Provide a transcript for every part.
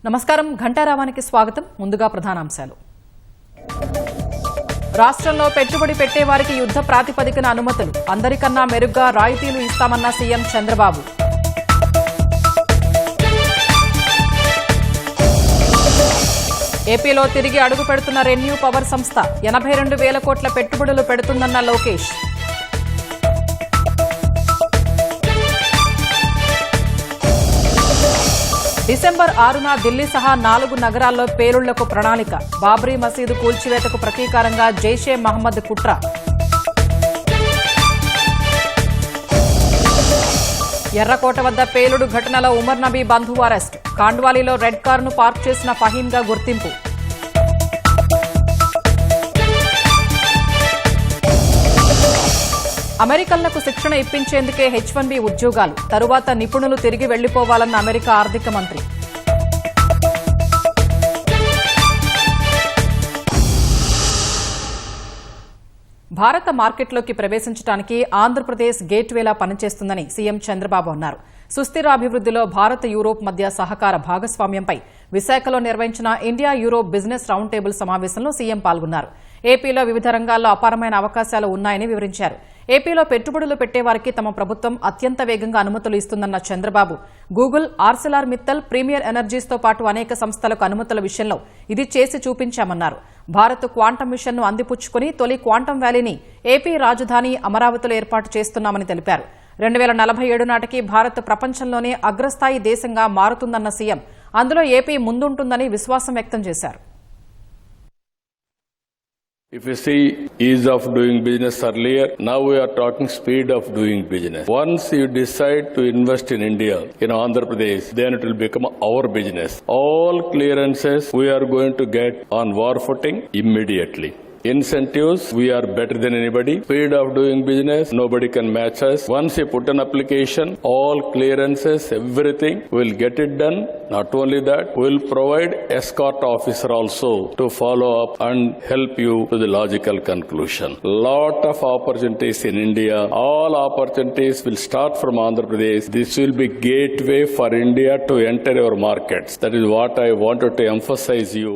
నమస్కారం ఘంటారావానికి స్వాగతం. ముందుగా ప్రధానాంశాలు. రాష్ట్రంలో పెట్టుబడి పెట్టేవారికి యుద్ధ ప్రాతిపదికన అనుమతులు, అందరికన్నా మెరుగ్గా రాయితీలు ఇస్తామన్న సీఎం చంద్రబాబు. ఏపీలో తిరిగి అడుగు పెడుతున్న రెన్యూ పవర్ సంస్థ 82,000 కోట్ల పెట్టుబడులు పెడుతుందన్న లోకేష్. డిసెంబర్ 6న ఢిల్లీ సహా 4 నగరాల్లో పేలుళ్లకు ప్రణాళిక, బాబ్రీ మసీదు కూల్చివేతకు ప్రతీకారంగా జైషే మహమ్మద్ కుట్ర. ఎర్రకోట వద్ద పేలుడు ఘటనలో ఉమర్ నబీ బంధువు అరెస్ట్, కాండ్వాలీలో రెడ్ కారును పార్క్ చేసిన ఫహీంగా గుర్తింపు. అమెరికన్లకు శిక్షణ ఇప్పించేందుకే H-1B ఉద్యోగాలు, తరువాత నిపుణులు తిరిగి వెళ్లిపోవాలన్న అమెరికా ఆర్థిక మంత్రి. భారత మార్కెట్లోకి ప్రవేశించడానికి ఆంధ్రప్రదేశ్ గేట్వేలా పనిచేస్తుందని సీఎం చంద్రబాబు అన్నారు. సుస్థిర అభివృద్దిలో భారత్ యూరోప్ మధ్య సహకార భాగస్వామ్యంపై విశాఖలో నిర్వహించిన India Europe business round table సమావేశంలో సీఎం పాల్గొన్నారు. ఏపీలో వివిధ రంగాల్లో అపారమైన అవకాశాలు ఉన్నాయని వివరించారు. ఏపీలో పెట్టుబడులు పెట్టేవారికి తమ ప్రభుత్వం అత్యంత వేగంగా అనుమతులు ఇస్తుందన్న Chandrababu, Google, Arcelor Mittal, premier ఎనర్జీస్తో పాటు అనేక సంస్థలకు అనుమతుల విషయంలో ఇది చేసి చూపించామన్నారు. భారత్ క్వాంటం మిషన్ను అందిపుచ్చుకుని తొలి క్వాంటం వ్యాలీని ఏపీ రాజధాని అమరావతిలో ఏర్పాటు చేస్తున్నామని తెలిపారు. 2047 నాటికి భారత్ ప్రపంచంలోనే అగ్రస్థాయి దేశంగా మారుతుందన్న సీఎం, అందులో ఏపీ ముందుంటుందని విశ్వాసం వ్యక్తం చేశారు. If you see ease of doing business earlier, now we are talking speed of doing business. Once you decide to invest in India, in Andhra Pradesh, then it will become our business. All clearances we are going to get on war footing immediately. Incentives, we are better than anybody. Speed of doing business, nobody can match us. Once you put an application, all clearances, everything, we'll get it done. Not only that, we'll provide escort officer also to follow up and help you to the logical conclusion. Lot of opportunities in India. All opportunities will start from Andhra Pradesh. This will be gateway for India to enter our markets. That is what I wanted to emphasize you.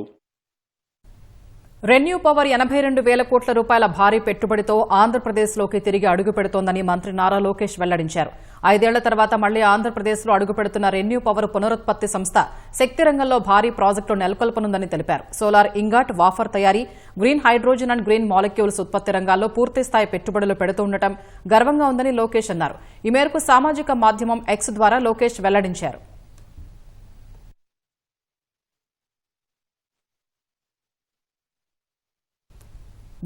Renew power 82,000 కోట్ల రూపాయల భారీ పెట్టుబడితో ఆంధ్రప్రదేశ్లోకి తిరిగి అడుగు పెడుతోందని మంత్రి నారా లోకేష్ వెల్లడించారు. 5 ఏళ్ల తర్వాత మళ్లీ ఆంధ్రప్రదేశ్లో అడుగు పెడుతున్న రెన్యూ పవర్ పునరుత్పత్తి సంస్థ శక్తి రంగంలో భారీ ప్రాజెక్టు నెలకొల్పనుందని తెలిపారు. సోలార్ ఇంగాట్, వాఫర్ తయారీ, green hydrogen and green molecules ఉత్పత్తి రంగాల్లో పూర్తిస్థాయి పెట్టుబడులు పెడుతుండటం గర్వంగా ఉందని లోకేష్ అన్నారు. ఈ మేరకు సామాజిక మాధ్యమం ఎక్స్ ద్వారా లోకేష్ వెల్లడించారు.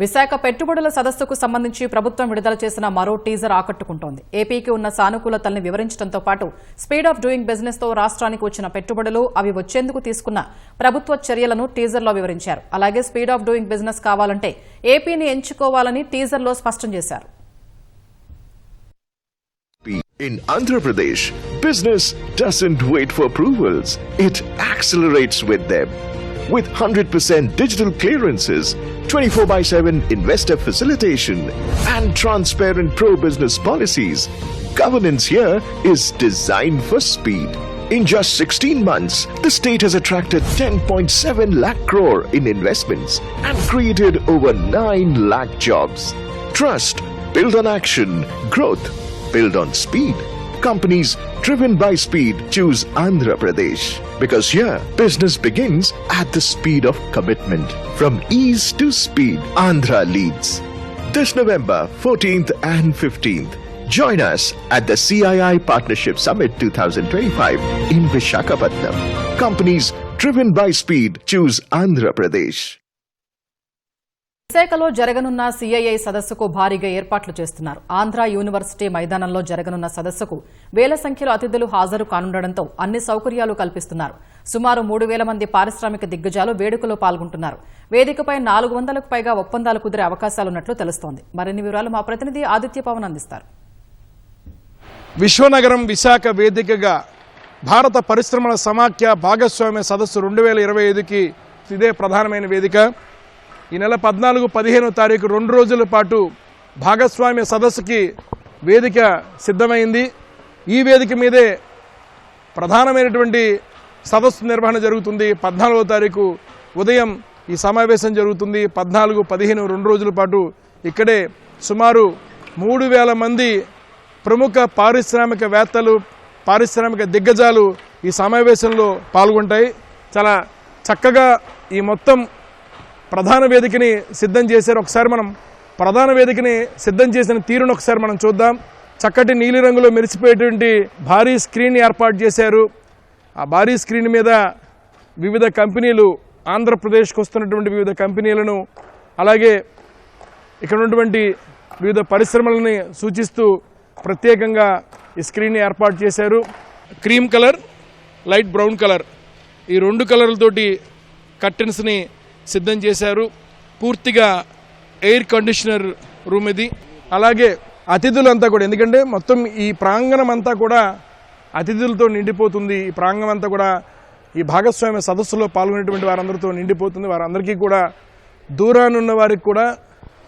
విశాఖ పెట్టుబడుల సదస్సుకు సంబంధించి ప్రభుత్వం విడుదల చేసిన మరో టీజర్ ఆకట్టుకుంటోంది. ఏపీకి ఉన్న సానుకూలతల్ని వివరించడంతో పాటు స్పీడ్ ఆఫ్ డూయింగ్ బిజినెస్ తో రాష్ట్రానికి వచ్చిన పెట్టుబడులు, అవి వచ్చేందుకు తీసుకున్న ప్రభుత్వ చర్యలను టీజర్లో వివరించారు. అలాగే స్పీడ్ ఆఫ్ డూయింగ్ బిజినెస్ కావాలంటే ఏపీని ఎంచుకోవాలని టీజర్లో స్పష్టం చేశారు. In Andhra Pradesh, business doesn't wait for approvals. It accelerates with them. With 100% digital clearances, 24/7 investor facilitation, and transparent pro-business policies, governance here is designed for speed. In just 16 months, the state has attracted 10.7 lakh crore in investments and created over 9 lakh jobs. Trust built on action, growth built on speed. Companies driven by speed choose Andhra Pradesh because here business begins at the speed of commitment. From ease to speed, Andhra leads. This November 14th and 15th, join us at the CII Partnership Summit 2025 in Visakhapatnam. Companies driven by speed choose Andhra Pradesh. విశాఖలో జరగనున్న CII సదస్సుకు భారీగా ఏర్పాట్లు చేస్తున్నారు. Andhra university మైదానంలో జరగనున్న సదస్సుకు వేల సంఖ్యలో అతిథులు హాజరు కానుండటంతో అన్ని సౌకర్యాలు కల్పిస్తున్నారు. సుమారు 3,000 మంది పారిశ్రామిక దిగ్గజాలు వేడుకలో పాల్గొంటున్నారు. వేదికపై 400కు పైగా ఒప్పందాలు కుదిరే అవకాశాలున్నట్లు తెలుస్తోంది. మరిన్ని వివరాలు మా ప్రతినిధి ఆదిత్య పవన్ అందిస్తారు. విశ్వనగరం విశాఖ వేదికగా భారత పరిశ్రమల సమాఖ్య భాగస్వామ్య సదస్సు 2025కి ఇదే ప్రధానమైన వేదిక. ఈ నెల 14-15 తారీఖు 2 రోజుల పాటు భాగస్వామ్య సదస్సుకి వేదిక సిద్ధమైంది. ఈ వేదిక మీదే ప్రధానమైనటువంటి సదస్సు నిర్వహణ జరుగుతుంది. 14వ తారీఖు ఉదయం ఈ సమావేశం జరుగుతుంది. 14, 15 2 రోజుల పాటు ఇక్కడే సుమారు 3,000 మంది ప్రముఖ పారిశ్రామికవేత్తలు, పారిశ్రామిక దిగ్గజాలు ఈ సమావేశంలో పాల్గొంటాయి. చాలా చక్కగా ఈ మొత్తం ప్రధాన వేదికని సిద్ధం చేశారు. ఒకసారి మనం ప్రధాన వేదికని సిద్ధం చేసిన తీరును ఒకసారి మనం చూద్దాం. చక్కటి నీలిరంగులో మెరిసిపోయేటువంటి భారీ స్క్రీన్ ఏర్పాటు చేశారు. ఆ భారీ స్క్రీన్ మీద వివిధ కంపెనీలు, ఆంధ్రప్రదేశ్కి వస్తున్నటువంటి వివిధ కంపెనీలను, అలాగే ఇక్కడ ఉన్నటువంటి వివిధ పరిశ్రమలని సూచిస్తూ ప్రత్యేకంగా ఈ స్క్రీన్ ఏర్పాటు చేశారు. Cream colour, light brown colour, ఈ 2 కలర్లతోటి కర్టెన్స్ని సిద్ధం చేశారు. పూర్తిగా ఎయిర్ కండిషనర్ రూమ్ ఇది. అలాగే అతిథులంతా కూడా, ఎందుకంటే మొత్తం ఈ ప్రాంగణం అంతా కూడా అతిథులతో నిండిపోతుంది. ఈ ప్రాంగణం అంతా కూడా ఈ భాగస్వామ్య సదస్సులో పాల్గొనేటువంటి వారందరితో నిండిపోతుంది. వారందరికీ కూడా దూరానున్న వారికి కూడా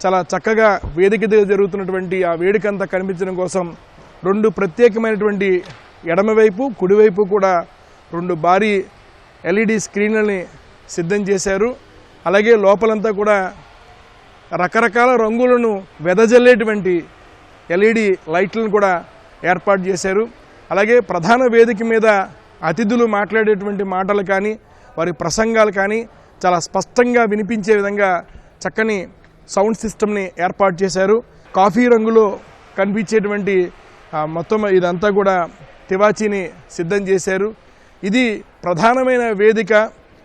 చాలా చక్కగా వేదిక దగ్గర జరుగుతున్నటువంటి ఆ వేదిక అంతా కనిపించడం కోసం 2 ప్రత్యేకమైనటువంటి ఎడమవైపు, కుడివైపు కూడా 2 భారీ LED స్క్రీన్లని సిద్ధం చేశారు. అలాగే లోపలంతా కూడా రకరకాల రంగులను వెదజల్లేటువంటి LED లైట్లను కూడా ఏర్పాటు చేశారు. అలాగే ప్రధాన వేదిక మీద అతిథులు మాట్లాడేటువంటి మాటలు కానీ, వారి ప్రసంగాలు కానీ చాలా స్పష్టంగా వినిపించే విధంగా చక్కని సౌండ్ సిస్టమ్ని ఏర్పాటు చేశారు. కాఫీ రంగులో కనిపించేటువంటి మొత్తం ఇదంతా కూడా తివాచీని సిద్ధం చేశారు. ఇది ప్రధానమైన వేదిక.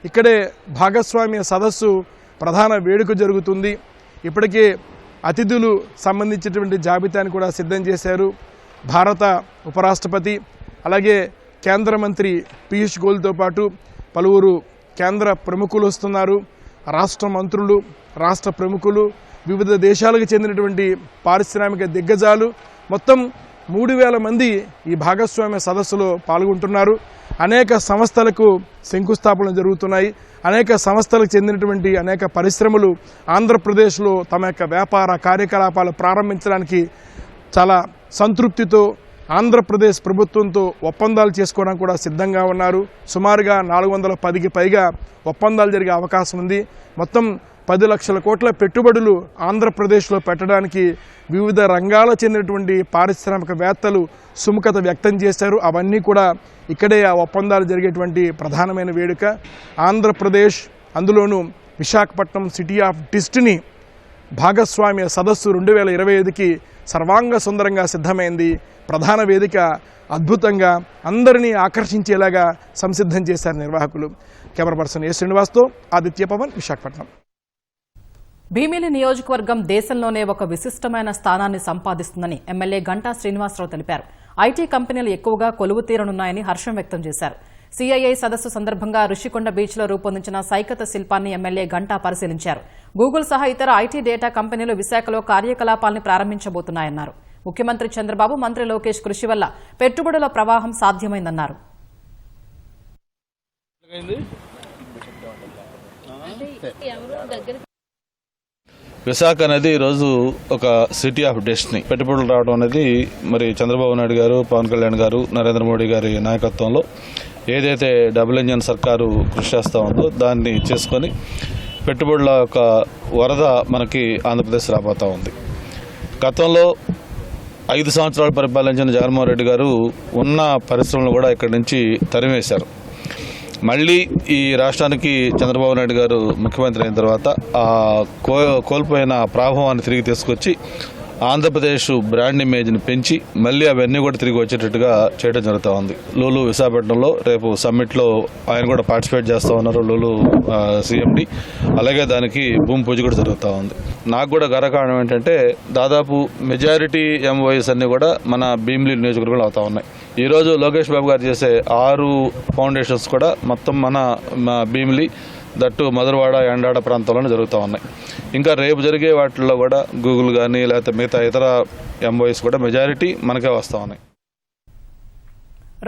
ఇక్కడే భాగస్వామ్య సదస్సు ప్రధాన వేడుక జరుగుతుంది. ఇప్పటికే అతిథులు సంబంధించినటువంటి జాబితాని కూడా సిద్ధం చేశారు. భారత ఉపరాష్ట్రపతి, అలాగే కేంద్ర మంత్రి పీయూష్ గోయల్తో పాటు పలువురు కేంద్ర ప్రముఖులు వస్తున్నారు. రాష్ట్ర మంత్రులు, రాష్ట్ర ప్రముఖులు, వివిధ దేశాలకు చెందినటువంటి పారిశ్రామిక దిగ్గజాలు, మొత్తం 3,000 మంది ఈ భాగస్వామ్య సదస్సులో పాల్గొంటున్నారు. అనేక సంస్థలకు శంకుస్థాపనలు జరుగుతున్నాయి. అనేక సంస్థలకు చెందినటువంటి అనేక పరిశ్రమలు ఆంధ్రప్రదేశ్లో తమ యొక్క వ్యాపార కార్యకలాపాలు ప్రారంభించడానికి చాలా సంతృప్తితో ఆంధ్రప్రదేశ్ ప్రభుత్వంతో ఒప్పందాలు చేసుకోవడానికి కూడా సిద్ధంగా ఉన్నారు. సుమారుగా 410కి పైగా ఒప్పందాలు జరిగే అవకాశం ఉంది. మొత్తం 10 లక్షల కోట్ల పెట్టుబడులు ఆంధ్రప్రదేశ్లో పెట్టడానికి వివిధ రంగాలకు చెందినటువంటి పారిశ్రామికవేత్తలు సుముఖత వ్యక్తం చేశారు. అవన్నీ కూడా ఇక్కడే ఆ ఒప్పందాలు జరిగేటువంటి ప్రధానమైన వేడుక. ఆంధ్రప్రదేశ్, అందులోనూ విశాఖపట్నం సిటీ ఆఫ్ డెస్టినీ భాగస్వామ్య సదస్సు 2025కి సర్వాంగ సుందరంగా సిద్ధమైంది. ప్రధాన వేదిక అద్భుతంగా అందరినీ ఆకర్షించేలాగా సంసిద్ధం చేశారు నిర్వాహకులు. కెమెరా పర్సన్ ఏ శ్రీనివాస్తో ఆదిత్య పవన్, విశాఖపట్నం. భీమిలి నియోజకవర్గం దేశంలోనే ఒక విశిష్టమైన స్థానాన్ని సంపాదిస్తుందని ఎమ్మెల్యే గంటా శ్రీనివాసరావు తెలిపారు. ఐటీ కంపెనీలు ఎక్కువగా కొలువు తీరనున్నాయని హర్షం వ్యక్తం చేశారు. సిఐఐ సదస్సు సందర్భంగా రుషికొండ బీచ్లో రూపొందించిన సైకత శిల్పాన్ని ఎమ్మెల్యే గంటా పరిశీలించారు. గూగుల్ సహా ఇతర ఐటీ డేటా కంపెనీలు విశాఖలో కార్యకలాపాలను ప్రారంభించబోతున్నాయన్నారు. ముఖ్యమంత్రి చంద్రబాబు, మంత్రి లోకేష్ కృషి వల్ల పెట్టుబడుల ప్రవాహం సాధ్యమైందన్నారు. విశాఖ అనేది ఈరోజు ఒక సిటీ ఆఫ్ డెస్టినీ. పెట్టుబడులు రావడం అనేది మరి చంద్రబాబు నాయుడు గారు, పవన్ కళ్యాణ్ గారు, నరేంద్ర మోడీ గారి నాయకత్వంలో ఏదైతే డబుల్ ఇంజన్ సర్కారు కృషి చేస్తూ ఉందో దాన్ని చేసుకొని పెట్టుబడుల యొక్క వరద మనకి ఆంధ్రప్రదేశ్ రాబోతూ ఉంది. గతంలో 5 సంవత్సరాలు పరిపాలించిన జగన్మోహన్ రెడ్డి గారు ఉన్న పరిశ్రమలు కూడా ఇక్కడి నుంచి తరిమేశారు. మళ్ళీ ఈ రాష్ట్రానికి చంద్రబాబు నాయుడు గారు ముఖ్యమంత్రి అయిన తర్వాత ఆ కోల్పోయిన ప్రాభవాన్ని తిరిగి తీసుకొచ్చి ఆంధ్రప్రదేశ్ బ్రాండ్ ఇమేజ్ని పెంచి మళ్ళీ అవన్నీ కూడా తిరిగి వచ్చేటట్టుగా చేయడం జరుగుతూ ఉంది. లూలు విశాఖపట్నంలో రేపు సమ్మిట్లో ఆయన కూడా పార్టిసిపేట్ చేస్తూ ఉన్నారు, లూలు సీఎండి. అలాగే దానికి భూమి పూజ కూడా జరుగుతూ ఉంది. నాకు కూడా గర్వకారణం ఏంటంటే దాదాపు మెజారిటీ ఎంఓఎస్ అన్నీ కూడా మన భీమిలి నియోజకవర్గంలో అవుతా ఉన్నాయి. ఈరోజు లోకేష్ బాబు గారు చేసే 6 ఫౌండేషన్స్ కూడా మొత్తం మన భీమిలి, దట్టు మధురవాడ, ఎండాడ ప్రాంతాల్లోనే జరుగుతూ ఉన్నాయి. ఇంకా రేపు జరిగే వాటిల్లో కూడా గూగుల్ కానీ లేకపోతే మిగతా ఇతర ఎంఓఎస్ కూడా మెజారిటీ మనకే వస్తూ ఉన్నాయి.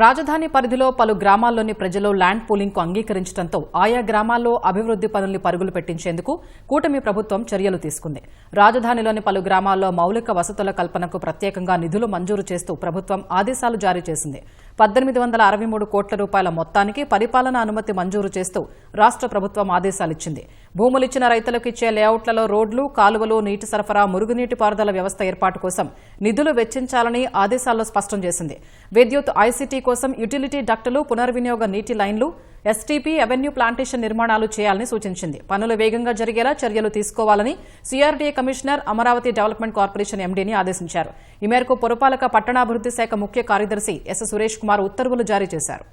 రాజధాని పరిధిలో పలు గ్రామాల్లోని ప్రజలు ల్యాండ్ పూలింగ్కు అంగీకరించడంతో ఆయా గ్రామాల్లో అభివృద్ది పనుల్ని పరుగులు పెట్టించేందుకు కూటమి ప్రభుత్వం చర్యలు తీసుకుంది. రాజధానిలోని పలు గ్రామాల్లో మౌలిక వసతుల కల్పనకు ప్రత్యేకంగా నిధులు మంజూరు చేస్తూ ప్రభుత్వం ఆదేశాలు జారీ చేసింది. 1863 కోట్ల రూపాయల మొత్తానికి పరిపాలనా అనుమతి మంజూరు చేస్తూ రాష్ట్ర ప్రభుత్వం ఆదేశాలిచ్చింది. భూములిచ్చిన రైతులకు ఇచ్చే లేఅవుట్లలో రోడ్లు, కాలువలు, నీటి సరఫరా, మురుగునీటి పారుదల వ్యవస్థ ఏర్పాటు కోసం నిధులు వెచ్చించాలని ఆదేశాల్లో స్పష్టం చేసింది. విద్యుత్, ఐసీటీ కోసం యుటిలిటీ డక్టులు, పునర్వినియోగ నీటి లైన్లు, ఎస్టీపీ, అవెన్యూ ప్లాంటేషన్ నిర్మాణాలు చేయాలని సూచించింది. పనులు వేగంగా జరిగేలా చర్యలు తీసుకోవాలని CRDA commissioner, Amaravati development corporation ఎండీని ఆదేశించారు. ఈ మేరకు పురపాలక పట్టణాభివృద్ది శాఖ ముఖ్య కార్యదర్శి ఎస్ సురేష్ కుమార్ ఉత్తర్వులు జారీ చేశారు.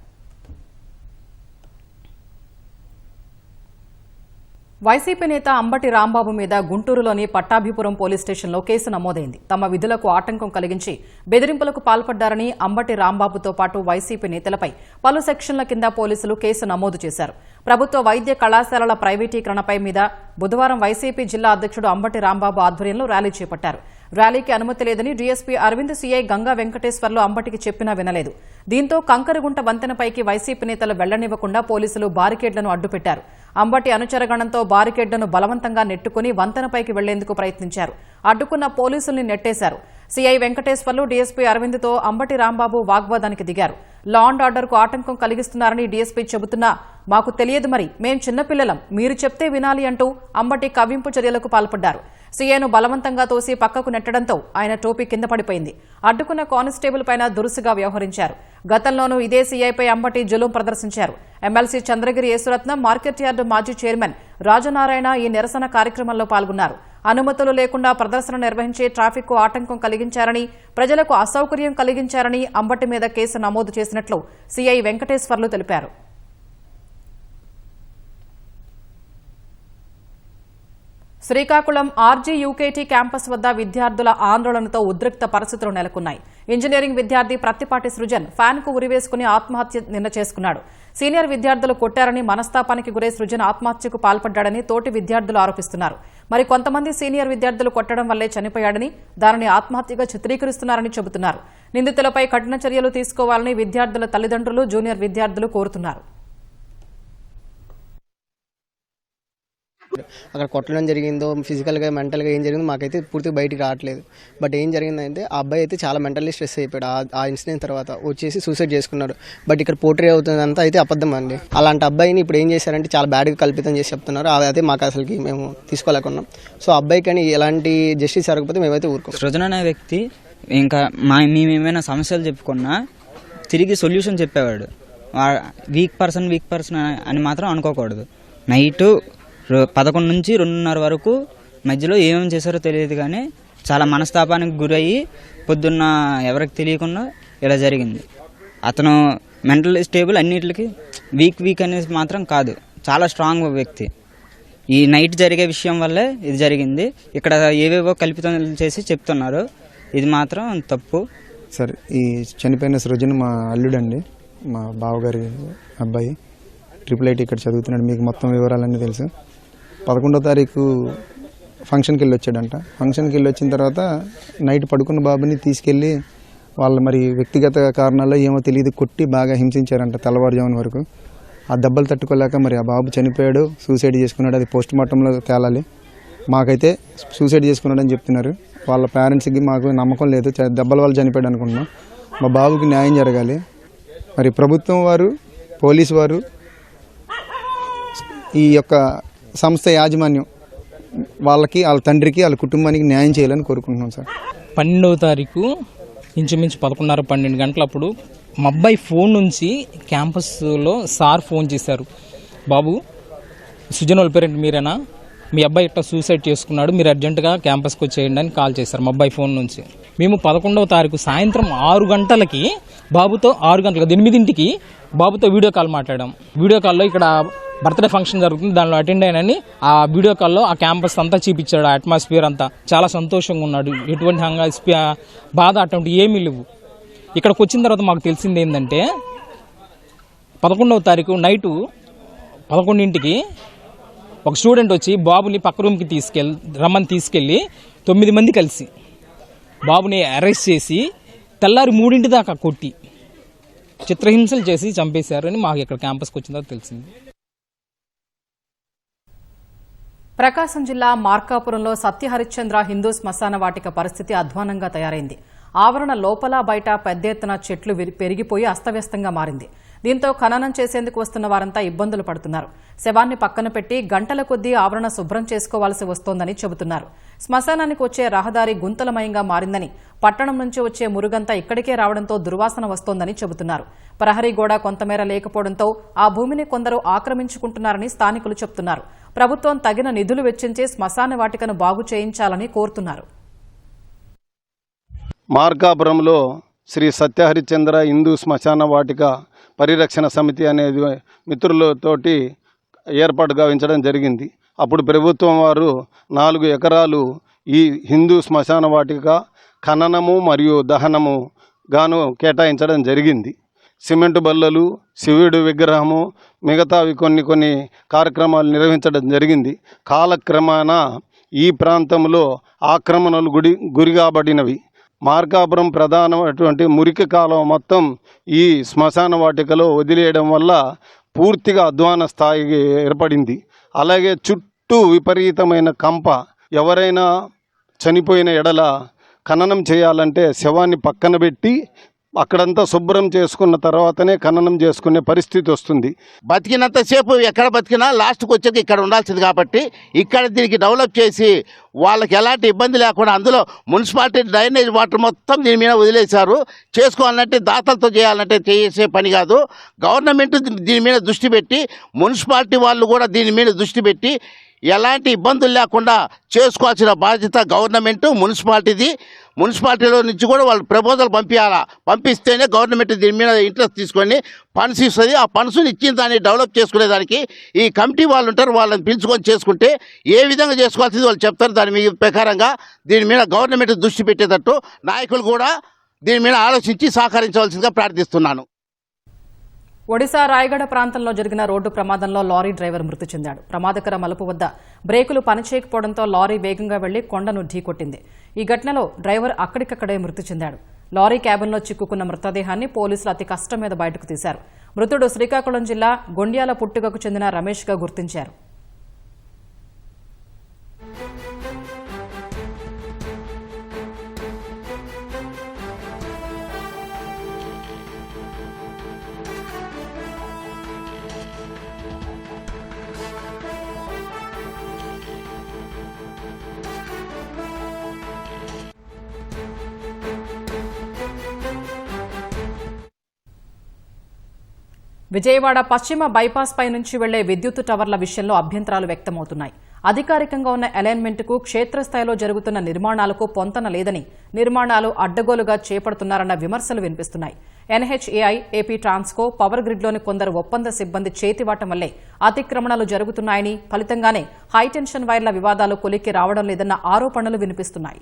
వైసీపీ నేత అంబటి రాంబాబు మీద గుంటూరులోని పట్టాభిపురం పోలీస్ స్టేషన్లో కేసు నమోదైంది. తమ విధులకు ఆటంకం కలిగించి బెదిరింపులకు పాల్పడ్డారని అంబటి రాంబాబుతో పాటు వైసీపీ నేతలపై పలు సెక్షన్ల కింద పోలీసులు కేసు నమోదు చేశారు. ప్రభుత్వ వైద్య కళాశాలల ప్రైవేటీకరణపై మీద బుధవారం వైసీపీ జిల్లా అధ్యక్షుడు అంబటి రాంబాబు ఆధ్వర్యంలో ర్యాలీ చేపట్టారు. ర్యాలీకి అనుమతి లేదని డీఎస్పీ అరవింద్, సీఐ గంగా వెంకటేశ్వర్లు అంబటికి చెప్పినా వినలేదు. దీంతో కంకరగుంట వంతెనపైకి వైసీపీ నేతలు వెళ్లనివ్వకుండా పోలీసులు బారికేడ్లను అడ్డుపెట్టారు. అంబటి అనుచరగణంతో బారికేడ్లను బలవంతంగా నెట్టుకుని వంతెనపైకి వెళ్లేందుకు ప్రయత్నించారు. అడ్డుకున్న పోలీసుల్ని నెట్టేశారు. సీఐ వెంకటేశ్వర్లు, డీఎస్పీ అరవింద్తో అంబటి రాంబాబు వాగ్వాదానికి దిగారు. లా అండ్ ఆర్డర్కు ఆటంకం కలిగిస్తున్నారని డీఎస్పీ చెబుతున్నా మాకు తెలియదు, మరి మేం చిన్నపిల్లలం, మీరు చెప్తే వినాలి అంటూ అంబటి కవ్వింపు చర్యలకు పాల్పడ్డారు. సీఐను బలవంతంగా తోసి పక్కకు నెట్టడంతో ఆయన టోపీ కింద పడిపోయింది. అడ్డుకున్న కానిస్టేబుల్ పైన దురుసుగా వ్యవహరించారు. గతంలోనూ ఇదే సీఐపై అంబటి జులుం ప్రదర్శించారు. MLC Chandragiri Yesuratnam, market yard మాజీ చైర్మన్ రాజనారాయణ ఈ నిరసన కార్యక్రమంలో పాల్గొన్నారు. అనుమతులు లేకుండా ప్రదర్శన నిర్వహించే ట్రాఫిక్కు ఆటంకం కలిగించారని, ప్రజలకు అసౌకర్యం కలిగించారని అంబటి మీద కేసు నమోదు చేసినట్లు సీఐ వెంకటేశ్వర్లు తెలిపారు. శ్రీకాకుళం ఆర్జీ యూకేటీ క్యాంపస్ వద్ద విద్యార్థుల ఆందోళనతో ఉద్రిక్త పరిస్థితులు నెలకొన్నాయి. ఇంజనీరింగ్ విద్యార్థి ప్రత్తిపాటి సృజన్ ఫ్యాన్కు ఉరివేసుకుని ఆత్మహత్య నిన్న చేసుకున్నాడు. సీనియర్ విద్యార్థులు కొట్టారని మనస్తాపానికి గురై సృజన్ ఆత్మహత్యకు పాల్పడ్డాడని తోటి విద్యార్థులు ఆరోపిస్తున్నారు. మరి కొంతమంది సీనియర్ విద్యార్థులు కొట్టడం వల్లే చనిపోయాడని, దానిని ఆత్మహత్యగా చిత్రీకరిస్తున్నారని చెబుతున్నారు. నిందితులపై కఠిన చర్యలు తీసుకోవాలని విద్యార్థుల తల్లిదండ్రులు, జూనియర్ విద్యార్థులు కోరుతున్నారు. అక్కడ కొట్టడం జరిగిందో, ఫిజికల్గా మెంటల్గా ఏం జరిగిందో మాకైతే పూర్తిగా బయటికి రావట్లేదు. బట్ ఏం జరిగిందంటే ఆ అబ్బాయి అయితే చాలా మెంటల్లీ స్ట్రెస్ అయిపోయాడు. ఆ ఇన్సిడెంట్ తర్వాత వచ్చేసి సూసైడ్ చేసుకున్నాడు. బట్ ఇక్కడ పోర్ట్రే అవుతుందంతా అయితే అబద్ధం అండి. అలాంటి అబ్బాయిని ఇప్పుడు ఏం చేశారంటే చాలా బ్యాడ్గా కల్పితం చేసి చెప్తున్నారు. అదే మాకు అసలుకి మేము తీసుకోలేకున్నాం. సో అబ్బాయి కానీ ఎలాంటి జస్టిస్ జరగకపోతే మేమైతే ఊరుకోం. సృజన్ అనే వ్యక్తి ఇంకా మేమేమైనా సమస్యలు చెప్పుకున్నా తిరిగి సొల్యూషన్ చెప్పేవాడు. వీక్ పర్సన్ అని మాత్రం అనుకోకూడదు. నైటు 11 నుంచి 2:30 వరకు మధ్యలో ఏమేమి చేశారో తెలియదు, కానీ చాలా మనస్తాపానికి గురయ్యి పొద్దున్న ఎవరికి తెలియకుండా ఇలా జరిగింది. అతను మెంటల్ స్టేబుల్, అన్నిటికి వీక్ అనేది మాత్రం కాదు, చాలా స్ట్రాంగ్ వ్యక్తి. ఈ నైట్ జరిగే విషయం వల్లే ఇది జరిగింది. ఇక్కడ ఏవేవో కల్పితం చేసి చెప్తున్నారు, ఇది మాత్రం తప్పు. సార్, ఈ చనిపోయిన సృజన్ మా అల్లుడండి, మా బావగారి అబ్బాయి. IIIT ఇక్కడ చదువుతున్నాడు. మీకు మొత్తం వివరాలన్నీ తెలుసు. 11వ తారీఖు ఫంక్షన్కి వెళ్ళి వచ్చాడంట. ఫంక్షన్కి వెళ్ళి వచ్చిన తర్వాత నైట్ పడుకున్న బాబుని తీసుకెళ్ళి వాళ్ళ మరి వ్యక్తిగత కారణాల్లో ఏమో తెలియదు కొట్టి బాగా హింసించారంట తెల్లవారుజామున వరకు. ఆ దెబ్బలు తట్టుకోలేక మరి ఆ బాబు చనిపోయాడు, సూసైడ్ చేసుకున్నాడు. అది పోస్ట్ మార్టంలో తేలాలి. మాకైతే సూసైడ్ చేసుకున్నాడని చెప్తున్నారు. వాళ్ళ పేరెంట్స్కి మాకు నమ్మకం లేదు, దెబ్బల వల్ల చనిపోయాడు అనుకుంటున్నాం. మా బాబుకి న్యాయం జరగాలి. మరి ప్రభుత్వం వారు, పోలీసు వారు, ఈ యొక్క సంస్థ యాజమాన్యం వాళ్ళకి, వాళ్ళ తండ్రికి, వాళ్ళ కుటుంబానికి న్యాయం చేయాలని కోరుకుంటున్నాం సార్. 12వ తారీఖు ఇంచుమించు 11:30-12 గంటలప్పుడు మా అబ్బాయి ఫోన్ నుంచి క్యాంపస్లో సార్ ఫోన్ చేశారు. బాబు, సుజన్ వాళ్ళ పేరెంట్ మీరేనా? మీ అబ్బాయి ఇట్లా సూసైడ్ చేసుకున్నాడు, మీరు అర్జెంటుగా క్యాంపస్కి వచ్చేయండి అని కాల్ చేశారు మా అబ్బాయి ఫోన్ నుంచి. మేము 11వ తారీఖు సాయంత్రం 6 గంటలకి బాబుతో, 6 గంటలకు 8ంటికి బాబుతో వీడియో కాల్ మాట్లాడాం. వీడియో కాల్లో ఇక్కడ బర్త్డే ఫంక్షన్ జరుగుతుంది, దానిలో అటెండ్ అయినని ఆ వీడియో కాల్లో ఆ క్యాంపస్ అంతా చూపించాడు. ఆ అట్మాస్ఫియర్ అంతా చాలా సంతోషంగా ఉన్నాడు. ఎటువంటి బాధ అటువంటి ఏమీ లేవు. ఇక్కడికి వచ్చిన తర్వాత మాకు తెలిసింది ఏంటంటే 11వ తారీఖు నైటు 11ంటికి ఒక స్టూడెంట్ వచ్చి బాబుని పక్క రూమ్కి రమ్మని తీసుకెళ్ళి 9 మంది కలిసి బాబుని అరెస్ట్ చేసి తెల్లారి 3 దాకా కొట్టి చిత్రహింసలు చేసి చంపేశారని మాకు ఇక్కడ క్యాంపస్కి వచ్చిన తర్వాత తెలిసింది. ప్రకాశం జిల్లా మార్కాపురంలో సత్యహరిశ్చంద్ర హిందూ శ్మశాన వాటిక పరిస్థితి అధ్వానంగా తయారైంది. ఆవరణ లోపల బయట పెద్ద ఎత్తున చెట్లు పెరిగిపోయి అస్తవ్యస్తంగా మారింది. దీంతో ఖననం చేసేందుకు వస్తున్న వారంతా ఇబ్బందులు పడుతున్నారు. శవాన్ని పక్కన పెట్టి గంటల కొద్దీ ఆవరణ శుభ్రం చేసుకోవాల్సి వస్తోందని చెబుతున్నారు. శ్మశానానికి వచ్చే రహదారి గుంతలమయంగా మారిందని, పట్టణం నుంచి వచ్చే మురుగంతా ఇక్కడికే రావడంతో దుర్వాసన వస్తోందని చెబుతున్నారు. ప్రహరీ గోడ కొంతమేర లేకపోవడంతో ఆ భూమిని కొందరు ఆక్రమించుకుంటున్నారని స్థానికులు చెబుతున్నారు. ప్రభుత్వం తగిన నిధులు వెచ్చించి శ్మశాన వాటికను బాగు చేయించాలని కోరుతున్నారు. మార్కాపురంలో శ్రీ సత్యహరిచంద్ర హిందూ శ్మశాన వాటిక పరిరక్షణ సమితి అనేది మిత్రులతోటి ఏర్పాటు గావించడం జరిగింది. అప్పుడు ప్రభుత్వం వారు 4 ఎకరాలు ఈ హిందూ శ్మశాన వాటిక ఖననము మరియు దహనము గాను కేటాయించడం జరిగింది. సిమెంటు బల్లలు, శివుడు విగ్రహము, మిగతావి కొన్ని కార్యక్రమాలు నిర్వహించడం జరిగింది. కాలక్రమాన ఈ ప్రాంతంలో ఆక్రమణలు గురిగాబడినవి. మార్కాపురం ప్రధానమైనటువంటి మురికి కాలం మొత్తం ఈ శ్మశాన వాటికలో వదిలేయడం వల్ల పూర్తిగా అధ్వాన స్థాయికి ఏర్పడింది. అలాగే చుట్టూ విపరీతమైన కంప. ఎవరైనా చనిపోయిన ఎడల ఖననం చేయాలంటే శవాన్ని పక్కన పెట్టి అక్కడంతా శుభ్రం చేసుకున్న తర్వాతనే ఖననం చేసుకునే పరిస్థితి వస్తుంది. బతికినంతసేపు ఎక్కడ బతికినా లాస్ట్కి వచ్చేది ఇక్కడ ఉండాల్సింది కాబట్టి ఇక్కడ దీనికి డెవలప్ చేసి వాళ్ళకి ఎలాంటి ఇబ్బంది లేకుండా అందులో మున్సిపాలిటీ డ్రైనేజ్ వాటర్ మొత్తం దీని మీద వదిలేశారు. చేసుకోవాలంటే దాతలతో చేయాలంటే చేసే పని కాదు. గవర్నమెంట్ దీని మీద దృష్టి పెట్టి, మున్సిపాలిటీ వాళ్ళు కూడా దీని మీద దృష్టి పెట్టి ఎలాంటి ఇబ్బందులు లేకుండా చేసుకోవాల్సిన బాధ్యత గవర్నమెంట్, మున్సిపాలిటీది. మున్సిపాలిటీలో నుంచి కూడా వాళ్ళు ప్రపోజల్ పంపించాలా. పంపిస్తేనే గవర్నమెంట్ దీని మీద ఇంట్రెస్ట్ తీసుకొని ఫండ్స్ ఇస్తుంది. ఆ ఫండ్స్ని ఇచ్చిన దాన్ని డెవలప్ చేసుకునేదానికి ఈ కమిటీ వాళ్ళు ఉంటారు. వాళ్ళని పిలుచుకొని చేసుకుంటే ఏ విధంగా చేసుకోవాల్సింది వాళ్ళు చెప్తారు. దాని మీద ప్రకారంగా దీని మీద గవర్నమెంట్ దృష్టి పెట్టేటట్టు నాయకులు కూడా దీని మీద ఆలోచించి సహకరించవలసిందిగా ప్రార్థిస్తున్నాను. ఒడిశా రాయగడ ప్రాంతంలో జరిగిన రోడ్డు ప్రమాదంలో లారీ డ్రైవర్ మృతి చెందాడు. ప్రమాదకర మలుపు వద్ద బ్రేకులు పనిచేయకపోవడంతో లారీ వేగంగా వెళ్లి కొండను ఢీకొట్టింది. ఈ ఘటనలో డ్రైవర్ అక్కడికక్కడే మృతి చెందాడు. లారీ క్యాబిన్లో చిక్కుకున్న మృతదేహాన్ని పోలీసులు అతి కష్టం మీద బయటకు తీశారు. మృతుడు శ్రీకాకుళం జిల్లా గొండ్యాల పుట్టుకకు చెందిన రమేష్గా గుర్తించారు. విజయవాడ పశ్చిమ బైపాస్ పై నుంచి వెళ్లే విద్యుత్ టవర్ల విషయంలో అభ్యంతరాలు వ్యక్తమవుతున్నాయి. అధికారికంగా ఉన్న అలైన్మెంట్కు క్షేత్రస్థాయిలో జరుగుతున్న నిర్మాణాలకు పొంతన లేదని, నిర్మాణాలు అడ్డగోలుగా చేపడుతున్నారన్న విమర్శలు వినిపిస్తున్నాయి. ఎన్హెచ్ఏఐ, ఏపీ ట్రాన్స్కో, పవర్ గ్రిడ్లోని కొందరు ఒప్పంద సిబ్బంది చేతివాటం వల్లే అతిక్రమణలు జరుగుతున్నాయని, ఫలితంగానే హైటెన్షన్ వైర్ల వివాదాలు కొలిక్కి రావడం లేదన్న ఆరోపణలు వినిపిస్తున్నాయి.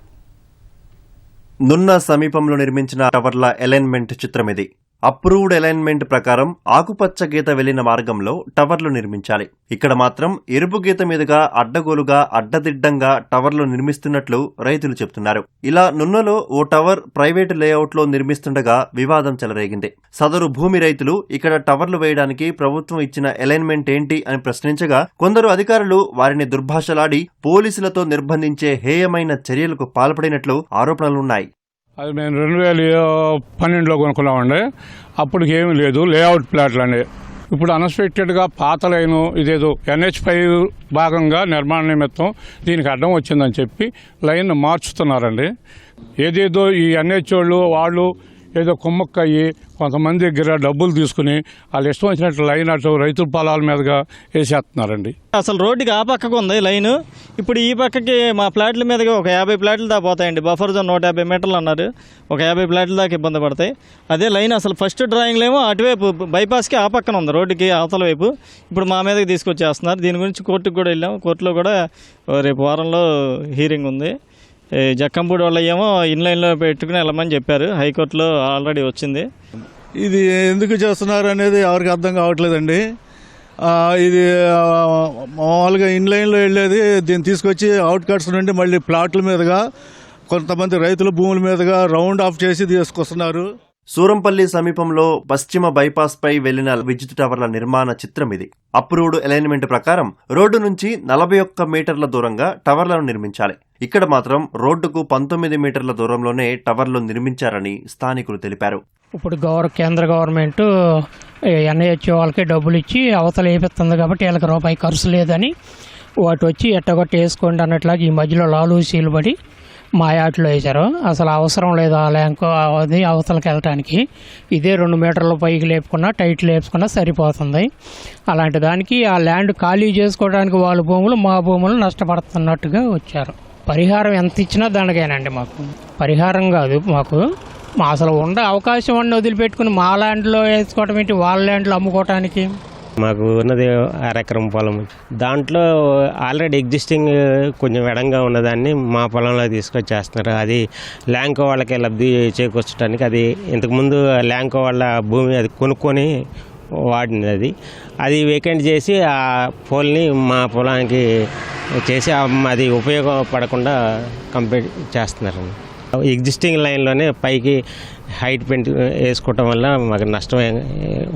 నున్న సమీపంలో నిర్మించిన టవర్ల అలైన్మెంట్ చిత్రమిది. అప్రూవ్డ్ అలైన్మెంట్ ప్రకారం ఆకుపచ్చ గీత వెళ్లిన మార్గంలో టవర్లు నిర్మించాలి. ఇక్కడ మాత్రం ఎరుపు గీత మీదుగా అడ్డగోలుగా అడ్డదిడ్డంగా టవర్లు నిర్మిస్తున్నట్లు రైతులు చెబుతున్నారు. ఇలా నున్నలో ఓ టవర్ ప్రైవేటు లేఅవుట్లో నిర్మిస్తుండగా వివాదం చెలరేగింది. సదరు భూమి రైతులు ఇక్కడ టవర్లు వేయడానికి ప్రభుత్వం ఇచ్చిన అలైన్మెంట్ ఏంటి అని ప్రశ్నించగా, కొందరు అధికారులు వారిని దుర్భాషలాడి పోలీసులతో నిర్బంధించే హేయమైన చర్యలకు పాల్పడినట్లు ఆరోపణలున్నాయి. అది మేము 2012లో కొనుక్కున్నామండి. అప్పటికి ఏమీ లేదు, లేఅవుట్ ప్లాట్లు అండి. ఇప్పుడు అన్ఎక్స్పెక్టెడ్గా పాత లైను ఇదేదో NH5 భాగంగా నిర్మాణ నిమిత్తం దీనికి అడ్డం వచ్చిందని చెప్పి లైన్ మార్చుతున్నారండి. ఏదేదో ఈ NH వాళ్ళు ఏదో కుమ్మక్కయ్యి కొంతమంది దగ్గర డబ్బులు తీసుకుని వాళ్ళు ఇష్టం వచ్చినట్లు లైన్ అటు రైతుల పొలాల మీదుగా వేసేస్తున్నారండి. అసలు రోడ్డుకి ఆ పక్కకు ఉంది లైను, ఇప్పుడు ఈ పక్కకి మా ఫ్లాట్ల మీదకి ఒక 50 ఫ్లాట్లు దాకా పోతాయండి. బఫర్ జోన్ 150 మీటర్లు అన్నారు, ఒక 50 ఫ్లాట్ల దాకా ఇబ్బంది పడతాయి. అదే లైన్ అసలు ఫస్ట్ డ్రాయింగ్లో ఏమో అటువైపు బైపాస్కి ఆ పక్కన ఉంది, రోడ్డుకి అవతల వైపు. ఇప్పుడు మా మీదకి తీసుకొచ్చేస్తున్నారు. దీని గురించి కోర్టుకు కూడా వెళ్ళాం. కోర్టులో కూడా రేపు వారంలో హీరింగ్ ఉంది. జక్కంపూడి వాళ్ళు ఏమో ఇన్లైన్లో పెట్టుకుని వెళ్ళమని చెప్పారు. హైకోర్టులో ఆల్రెడీ వచ్చింది. ఇది ఎందుకు చేస్తున్నారు అనేది ఎవరికి అర్థం కావట్లేదండి. ఇది మామూలుగా ఇన్లైన్లో వెళ్ళేది, దీన్ని తీసుకొచ్చి అవుట్కట్స్ నుండి మళ్ళీ ప్లాట్ల మీదుగా కొంతమంది రైతుల భూముల మీదుగా రౌండ్ ఆఫ్ చేసి తీసుకొస్తున్నారు. సూరంపల్లి సమీపంలో పశ్చిమ బైపాస్ పై వెళ్లిన విద్యుత్ టవర్ల నిర్మాణ చిత్రం ఇది. అప్రూవ్డ్ అలైన్మెంట్ ప్రకారం రోడ్డు నుంచి 41 మీటర్ల దూరంగా టవర్లను నిర్మించాలి. ఇక్కడ మాత్రం రోడ్డుకు 19 మీటర్ల దూరంలోనే టవర్లు నిర్మించారని స్థానికులు తెలిపారు. ఇప్పుడు కేంద్ర గవర్నమెంట్ ఎన్ఐహెచ్ వాళ్ళకి డబ్బులు ఇచ్చి అవతల వేపిస్తుంది కాబట్టి వీళ్ళకి రూపాయి ఖర్చు లేదని వాటి వచ్చి ఎట్టగొట్టి వేసుకోండి అన్నట్లాగా ఈ మధ్యలో లాలూసీలు పడి మా యాట్లో వేశారు. అసలు అవసరం లేదు ఆ ల్యాంక్ అది అవతలకి వెళ్ళటానికి. ఇదే 2 మీటర్ల పైకి లేపుకున్నా టైట్ లేపుకున్నా సరిపోతుంది. అలాంటి దానికి ఆ ల్యాండ్ ఖాళీ చేసుకోవడానికి వాళ్ళ భూములు మా భూములు నష్టపడుతున్నట్టుగా వచ్చారు. పరిహారం ఎంత ఇచ్చినా దండగేనండి. మాకు పరిహారం కాదు, మాకు అసలు ఉండే అవకాశం అన్నీ వదిలిపెట్టుకుని మా ల్యాండ్లో వేసుకోవటం ఏంటి, వాళ్ళ ల్యాండ్లో అమ్ముకోవటానికి. మాకు ఉన్నది 1 ఎకరం పొలం. దాంట్లో ఆల్రెడీ ఎగ్జిస్టింగ్ కొంచెం ఎడంగా ఉన్నదాన్ని మా పొలంలో తీసుకొచ్చేస్తున్నారు. అది ల్యాంకో వాళ్ళకి లబ్ధి చేకూర్చడానికి, అది ఇంతకుముందు ల్యాంకో వాళ్ళ భూమి అది కొనుక్కొని వాడినది, అది వేకెంట్ చేసి ఆ పోల్ని మా పొలానికి చేసి అది ఉపయోగపడకుండా కంప్లీట్ చేస్తున్నారు. ఎగ్జిస్టింగ్ లైన్లోనే పైకి హైట్ పెంట్ వేసుకోవటం వల్ల మాకు నష్టం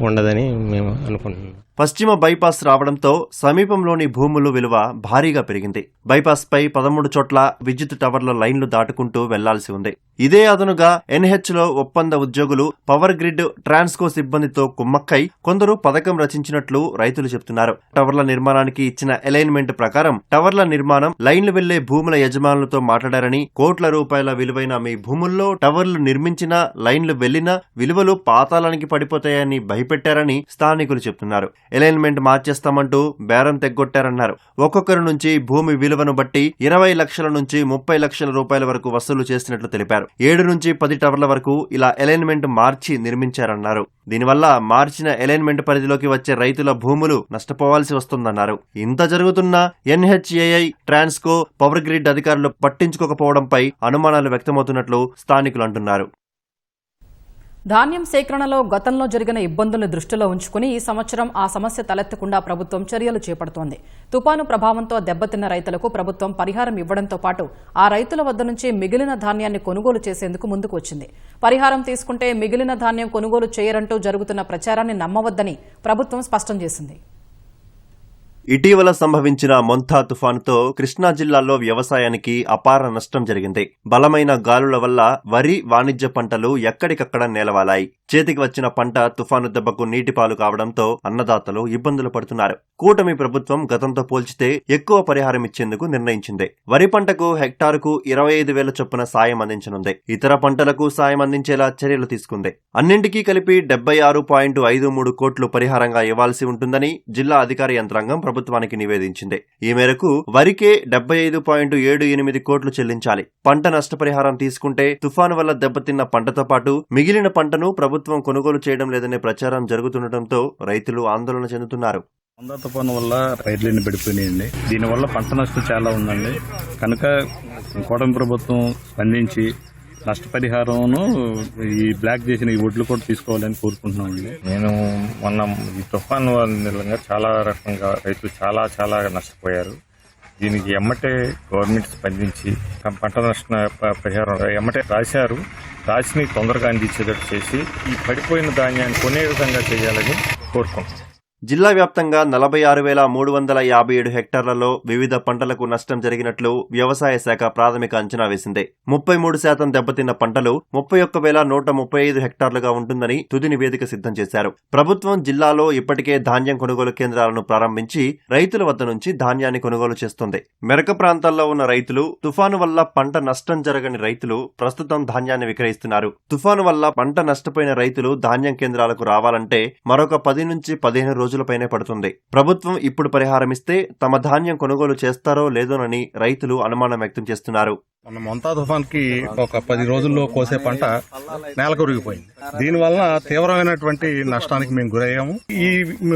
ఉండదని మేము అనుకుంటున్నాం. పశ్చిమ బైపాస్ రావడంతో సమీపంలోని భూముల విలువ భారీగా పెరిగింది. బైపాస్ పై 13 చోట్ల విద్యుత్ టవర్ల లైన్లు దాటుకుంటూ వెళ్లాల్సి ఉంది. ఇదే అదనుగా ఎన్హెచ్ లో ఒప్పంద ఉద్యోగులు పవర్ గ్రిడ్ ట్రాన్స్కో సిబ్బందితో కుమ్మక్కై కొందరు పథకం రచించినట్లు రైతులు చెబుతున్నారు. టవర్ల నిర్మాణానికి ఇచ్చిన అలైన్మెంట్ ప్రకారం టవర్ల నిర్మాణం, లైన్లు వెళ్లే భూముల యజమానులతో మాట్లాడారని, కోట్ల రూపాయల విలువైన మీ భూముల్లో టవర్లు నిర్మించినా లైన్లు వెళ్లినా విలువలు పాతాళానికి పడిపోతాయని భయపెట్టారని స్థానికులు చెబుతున్నారు. అలైన్మెంట్ మార్చేస్తామంటూ బేరం తెగ్గొట్టారన్నారు. ఒక్కొక్కరి నుంచి భూమి విలువను బట్టి 20 లక్షల నుంచి 30 లక్షల రూపాయల వరకు వసూలు చేసినట్లు తెలిపారు. 7 నుంచి 10 టవర్ల వరకు ఇలా అలైన్మెంట్ మార్చి నిర్మించారన్నారు. దీనివల్ల మార్చిన అలైన్మెంట్ పరిధిలోకి వచ్చే రైతుల భూములు నష్టపోవాల్సి వస్తుందన్నారు. ఇంత జరుగుతున్నా ఎన్హెచ్ఏఐ, ట్రాన్స్కో, పవర్ గ్రిడ్ అధికారులు పట్టించుకోకపోవడంపై అనుమానాలు వ్యక్తమవుతున్నట్లు స్థానికులు అంటున్నారు. ధాన్యం సేకరణలో గతంలో జరిగిన ఇబ్బందులను దృష్టిలో ఉంచుకుని ఈ సంవత్సరం ఆ సమస్య తలెత్తకుండా ప్రభుత్వం చర్యలు చేపడుతోంది. తుపాను ప్రభావంతో దెబ్బతిన్న రైతులకు ప్రభుత్వం పరిహారం ఇవ్వడంతో పాటు ఆ రైతుల వద్ద నుంచి మిగిలిన ధాన్యాన్ని కొనుగోలు చేసేందుకు ముందుకు వచ్చింది. పరిహారం తీసుకుంటే మిగిలిన ధాన్యం కొనుగోలు చేయరంటూ జరుగుతున్న ప్రచారాన్ని నమ్మవద్దని ప్రభుత్వం స్పష్టం చేసింది. ఇటీవల సంభవించిన మొంతా తుఫానుతో కృష్ణా జిల్లాలో వ్యవసాయానికి అపార నష్టం జరిగింది. బలమైన గాలుల వల్ల వరి, వాణిజ్య పంటలు ఎక్కడికక్కడ నేలవాలాయి. చేతికి వచ్చిన పంట తుఫాను దెబ్బకు నీటిపాలు కావడంతో అన్నదాతలు ఇబ్బందులు పడుతున్నారు. కూటమి ప్రభుత్వం గతంతో పోల్చితే ఎక్కువ పరిహారం ఇచ్చేందుకు నిర్ణయించింది. వరి పంటకు హెక్టారుకు 25,000 చొప్పున సాయం అందించనుంది. ఇతర పంటలకు సాయం అందించేలా చర్యలు తీసుకుంది. అన్నింటికీ కలిపి 76.53 కోట్లు పరిహారంగా ఇవ్వాల్సి ఉంటుందని జిల్లా అధికార యంత్రాంగం ప్రభుత్వానికి నివేదించింది. ఈ మేరకు వరికే 75.78 కోట్లు చెల్లించాలి. పంట నష్టపరిహారం తీసుకుంటే తుఫాను వల్ల దెబ్బతిన్న పంటతో పాటు మిగిలిన పంటను ప్రభుత్వం కొనుగోలు చేయడం లేదనే ప్రచారం జరుగుతుండటంతో రైతులు ఆందోళన చెందుతున్నారు. మొంతా తుఫాను వల్ల రైతులన్నీ పడిపోయినాయండి. దీనివల్ల పంట నష్టం చాలా ఉందండి. కనుక కూటమి ప్రభుత్వం స్పందించి నష్టపరిహారంను ఈ బ్లాక్ చేసిన ఈ ఒడ్లు కూడా తీసుకోవాలని కోరుకుంటున్నామండి. నేను మొన్న ఈ తుఫాను వల్ల చాలా రకంగా రైతులు చాలా నష్టపోయారు. దీనికి ఎమ్మటే గవర్నమెంట్ స్పందించి పంట నష్ట పరిహారం ఎమ్మటే రాసిని తొందరగా అందించేటట్టు చేసి ఈ పడిపోయిన ధాన్యాన్ని కొనే విధంగా చేయాలని కోరుకుంటున్నాం. జిల్లా వ్యాప్తంగా 46,357 హెక్టార్లలో వివిధ పంటలకు నష్టం జరిగినట్లు వ్యవసాయ శాఖ ప్రాథమిక అంచనా వేసింది. 33% దెబ్బతిన్న పంటలు 31,135 హెక్టార్లుగా ఉంటుందని తుది నివేదిక సిద్ధం చేశారు. ప్రభుత్వం జిల్లాలో ఇప్పటికే ధాన్యం కొనుగోలు కేంద్రాలను ప్రారంభించి రైతుల వద్ద నుంచి ధాన్యాన్ని కొనుగోలు చేస్తోంది. మెరక ప్రాంతాల్లో ఉన్న రైతులు, తుఫాను వల్ల పంట నష్టం జరగని రైతులు ప్రస్తుతం ధాన్యాన్ని విక్రయిస్తున్నారు. తుఫాను వల్ల పంట నష్టపోయిన రైతులు ధాన్యం కేంద్రాలకు రావాలంటే మరొక 10 నుంచి 15 రోజులపైనే పడుతుంది. ప్రభుత్వం ఇప్పుడు పరిహారం ఇస్తే తమ ధాన్యం కొనుగోలు చేస్తారో లేదోనని రైతులు అనుమానం వ్యక్తం చేస్తున్నారు. మన మొంతా తుఫాన్కి ఒక 10 రోజుల్లో కోసే పంట నేలకొరిగిపోయింది. దీనివల్ల తీవ్రమైనటువంటి నష్టానికి మేము గురయ్యాము.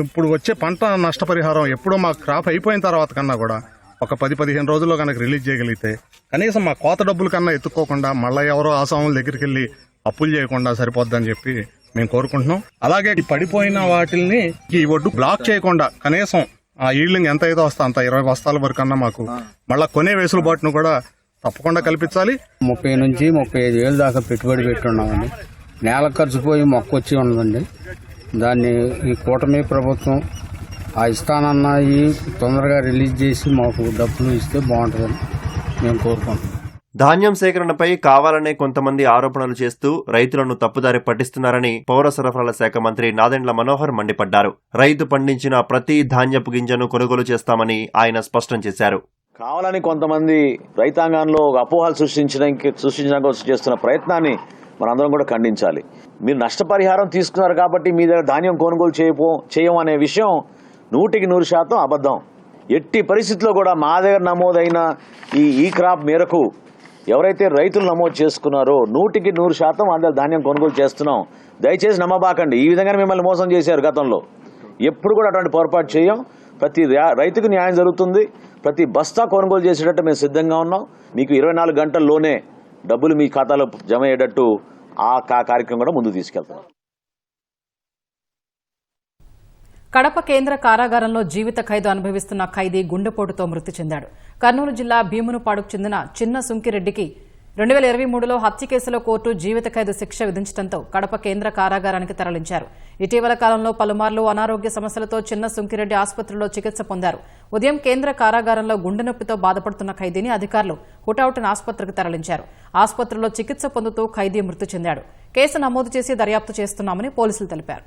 ఇప్పుడు వచ్చే పంట నష్టపరిహారం ఎప్పుడో మా క్రాప్ అయిపోయిన తర్వాత కన్నా కూడా ఒక 10-15 రోజుల్లో కనుక రిలీజ్ చేయగలిగితే కనీసం మా కోత డబ్బుల కన్నా ఎత్తుక్కోకుండా మళ్ళీ ఎవరో ఆసాముల దగ్గరికి వెళ్ళి అప్పులు చేయకుండా సరిపోద్దని చెప్పి మేము కోరుకుంటున్నాం. అలాగే ఈ పడిపోయిన వాటిల్ని ఈ ఒడ్డు బ్లాక్ చేయకుండా కనీసం ఆ ఈల్డింగ్ ఎంత అయితే వస్తా అంత 20 బస్తాల వరకు అన్నా మాకు మళ్ళా కొనే వెసులుబాటును కూడా తప్పకుండా కల్పించాలి. 30 నుంచి 35 వేలు దాకా పెట్టుబడి పెట్టున్నామండి. నేల ఖర్చు పోయి మొక్క వచ్చి ఉండదండి. దాన్ని ఈ కూటమి ప్రభుత్వం ఆ ఇస్తానన్నవి తొందరగా రిలీజ్ చేసి మాకు డబ్బులు ఇస్తే బాగుంటుందని మేము కోరుకుంటున్నాం. ధాన్యం సేకరణపై కావాలనే కొంతమంది ఆరోపణలు చేస్తూ రైతులను తప్పుదారి పట్టిస్తున్నారని పౌర సరఫరాల శాఖ మంత్రి నాదెండ్ల మనోహర్ మండిపడ్డారు. రైతు పండించిన ప్రతి ధాన్యపు గింజను కొనుగోలు చేస్తామని ఆయన స్పష్టం చేశారు. కావాలని కొంతమంది రైతాంగంలో అపోహలు సృష్టించడానికి చేస్తున్న ప్రయత్నాన్ని మనందరం కూడా ఖండించాలి. మీరు నష్టపరిహారం తీసుకున్నారు కాబట్టి మీ దగ్గర ధాన్యం కొనుగోలు చేయము అనే విషయం 100% అబద్ధం. ఎట్టి పరిస్థితుల్లో కూడా మా దగ్గర నమోదైన ఈ క్రాప్ మేరకు ఎవరైతే రైతులు నమోదు చేసుకున్నారో 100% అందరూ ధాన్యం కొనుగోలు చేస్తున్నాం. దయచేసి నమ్మబాకండి. ఈ విధంగానే మిమ్మల్ని మోసం చేశారు గతంలో. ఎప్పుడు కూడా అటువంటి పొరపాటు చేయం. ప్రతి రైతుకు న్యాయం జరుగుతుంది. ప్రతి బస్తా కొనుగోలు చేసేటట్టు మేము సిద్ధంగా ఉన్నాం. మీకు 24 గంటల్లోనే డబ్బులు మీ ఖాతాలో జమ అయ్యేటట్టు ఆ కార్యక్రమం కూడా ముందుకు తీసుకెళ్తాం. కడప కేంద్ర కారాగారంలో జీవిత ఖైదు అనుభవిస్తున్న ఖైదీ గుండెపోటుతో మృతి చెందాడు. కర్నూలు జిల్లా భీమునిపాడుకు చెందిన చిన్న సుంకిరెడ్డికి 2023లో హత్య కేసులో కోర్టు జీవిత ఖైదు శిక్ష విధించడంతో కడప కేంద్ర కారాగారానికి తరలించారు. ఇటీవల కాలంలో పలుమార్లు అనారోగ్య సమస్యలతో చిన్న సుంకిరెడ్డి ఆసుపత్రిలో చికిత్స పొందారు. ఉదయం కేంద్ర కారాగారంలో గుండె నొప్పితో బాధపడుతున్న ఖైదీని అధికారులు హుటాహుటిన ఆసుపత్రికి తరలించారు. ఆసుపత్రిలో చికిత్స పొందుతూ ఖైదీ మృతి చెందాడు. కేసు నమోదు చేసి దర్యాప్తు చేస్తున్నామని పోలీసులు తెలిపారు.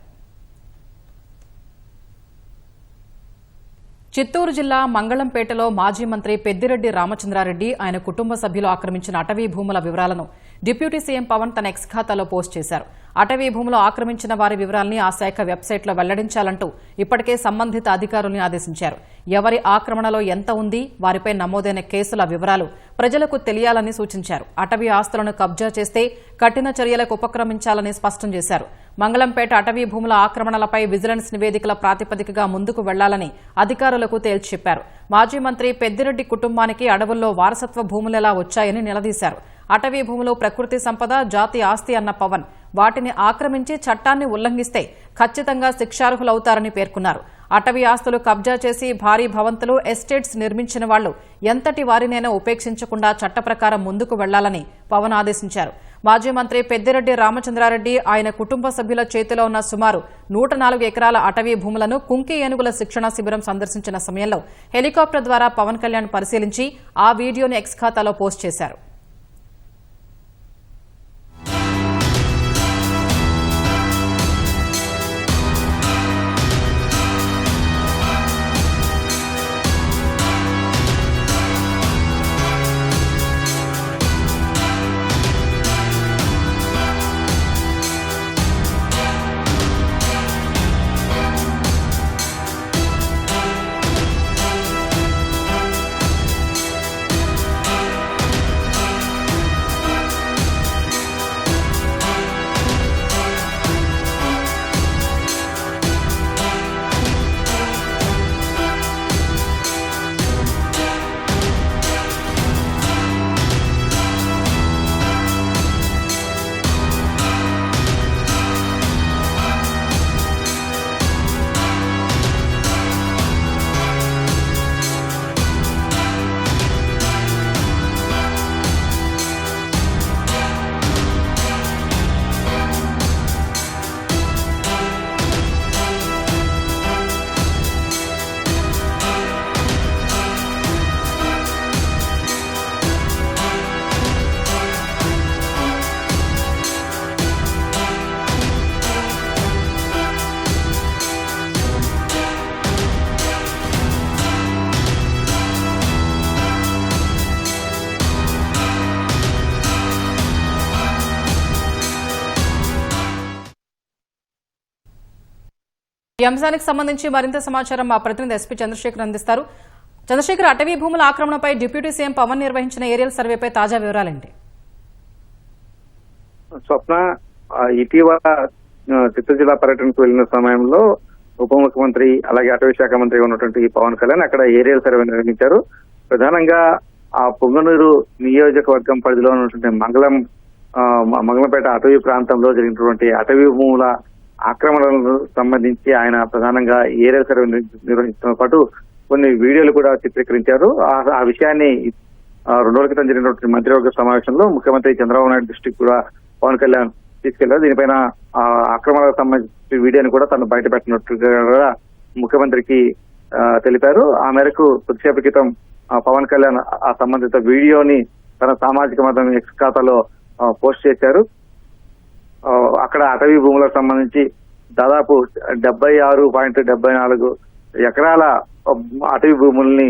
చిత్తూరు జిల్లా మంగళంపేటలో మాజీ మంత్రి పెద్దిరెడ్డి రామచంద్రారెడ్డి ఆయన కుటుంబ సభ్యులు ఆక్రమించిన అటవీ భూముల వివరాలను డిప్యూటీ సీఎం పవన్ తన ఎక్స్ ఖాతాలో పోస్ట్ చేశారు. అటవీ భూములు ఆక్రమించిన వారి వివరాల్ని ఆ శాఖ వెబ్సైట్లో వెల్లడించాలంటూ ఇప్పటికే సంబంధిత అధికారుల్ని ఆదేశించారు. ఎవరి ఆక్రమణలో ఎంత ఉంది, వారిపై నమోదైన కేసుల వివరాలు ప్రజలకు తెలియాలని సూచించారు. అటవీ ఆస్తులను కబ్జా చేస్తే కఠిన చర్యలకు ఉపక్రమించాలని స్పష్టం చేశారు. మంగళంపేట అటవీ భూముల ఆక్రమణలపై విజిలెన్స్ నివేదికల ప్రాతిపదికగా ముందుకు వెళ్లాలని అధికారులకు తేల్చి చెప్పారు. మాజీ మంత్రి పెద్దిరెడ్డి కుటుంబానికి అడవుల్లో వారసత్వ భూములెలా వచ్చాయని నిలదీశారు. అటవీ భూములు ప్రకృతి సంపద, జాతి ఆస్తి అన్న పవన్ వాటిని ఆక్రమించి చట్టాన్ని ఉల్లంఘిస్తే ఖచ్చితంగా శిక్షార్హులవుతారని పేర్కొన్నారు. అటవీ ఆస్తులు కబ్జా చేసి భారీ భవంతులు, ఎస్టేట్స్ నిర్మించిన వాళ్లు ఎంతటి వారినైనా ఉపేక్షించకుండా చట్ట ప్రకారం ముందుకు వెళ్లాలని పవన్ ఆదేశించారు. మాజీ మంత్రి పెద్దిరెడ్డి రామచంద్రారెడ్డి ఆయన కుటుంబ సభ్యుల చేతిలో ఉన్న సుమారు 104 ఎకరాల అటవీ భూములను కుంకి ఏనుగుల శిక్షణ శిబిరం సందర్శించిన సమయంలో హెలికాప్టర్ ద్వారా పవన్ కళ్యాణ్ పరిశీలించి ఆ వీడియోను ఎక్స్ ఖాతాలో పోస్ట్ చేశారు. ఈ అంశానికి సంబంధించి మరింత సమాచారం మా ప్రతినిధి ఎస్పీ చంద్రశేఖర్ అందిస్తారు. చంద్రశేఖర్, అటవీ భూముల ఆక్రమణపై డిప్యూటీ సీఎం పవన్ నిర్వహించిన ఏరియల్ సర్వేపై తాజా వివరాలేంటి? స్వప్న, ఇటీవల చిత్తూరు జిల్లా పర్యటనకు వెళ్లిన సమయంలో ఉప ముఖ్యమంత్రి అలాగే అటవీ శాఖ మంత్రిగా ఉన్నటువంటి పవన్ కళ్యాణ్ అక్కడ ఏరియల్ సర్వే నిర్వహించారు. ప్రధానంగా ఆ పొంగనూరు నియోజకవర్గం పరిధిలో ఉన్నటువంటి మంగళంపేట అటవీ ప్రాంతంలో జరిగినటువంటి అటవీ భూముల ఆక్రమణలకు సంబంధించి ఆయన ప్రధానంగా ఏరియల్ సర్వే నిర్వహించడంతో పాటు కొన్ని వీడియోలు కూడా చిత్రీకరించారు. ఆ విషయాన్ని 2 రోజుల క్రితం జరిగినటువంటి మంత్రివర్గ సమావేశంలో ముఖ్యమంత్రి చంద్రబాబు నాయుడు దృష్టికి కూడా పవన్ కళ్యాణ్ తీసుకెళ్లారు. దీనిపైన అక్రమాలకు సంబంధించిన వీడియోని కూడా తను బయట పెట్టినట్టుగా ముఖ్యమంత్రికి తెలిపారు. ఆ మేరకు కొద్దిసేపటి క్రితం పవన్ కళ్యాణ్ ఆ సంబంధిత వీడియోని తన సామాజిక మాధ్యమం ఎక్స్ ఖాతాలో పోస్ట్ చేశారు. అక్కడ అటవీ భూములకు సంబంధించి దాదాపు 76.74 ఎకరాల అటవీ భూముల్ని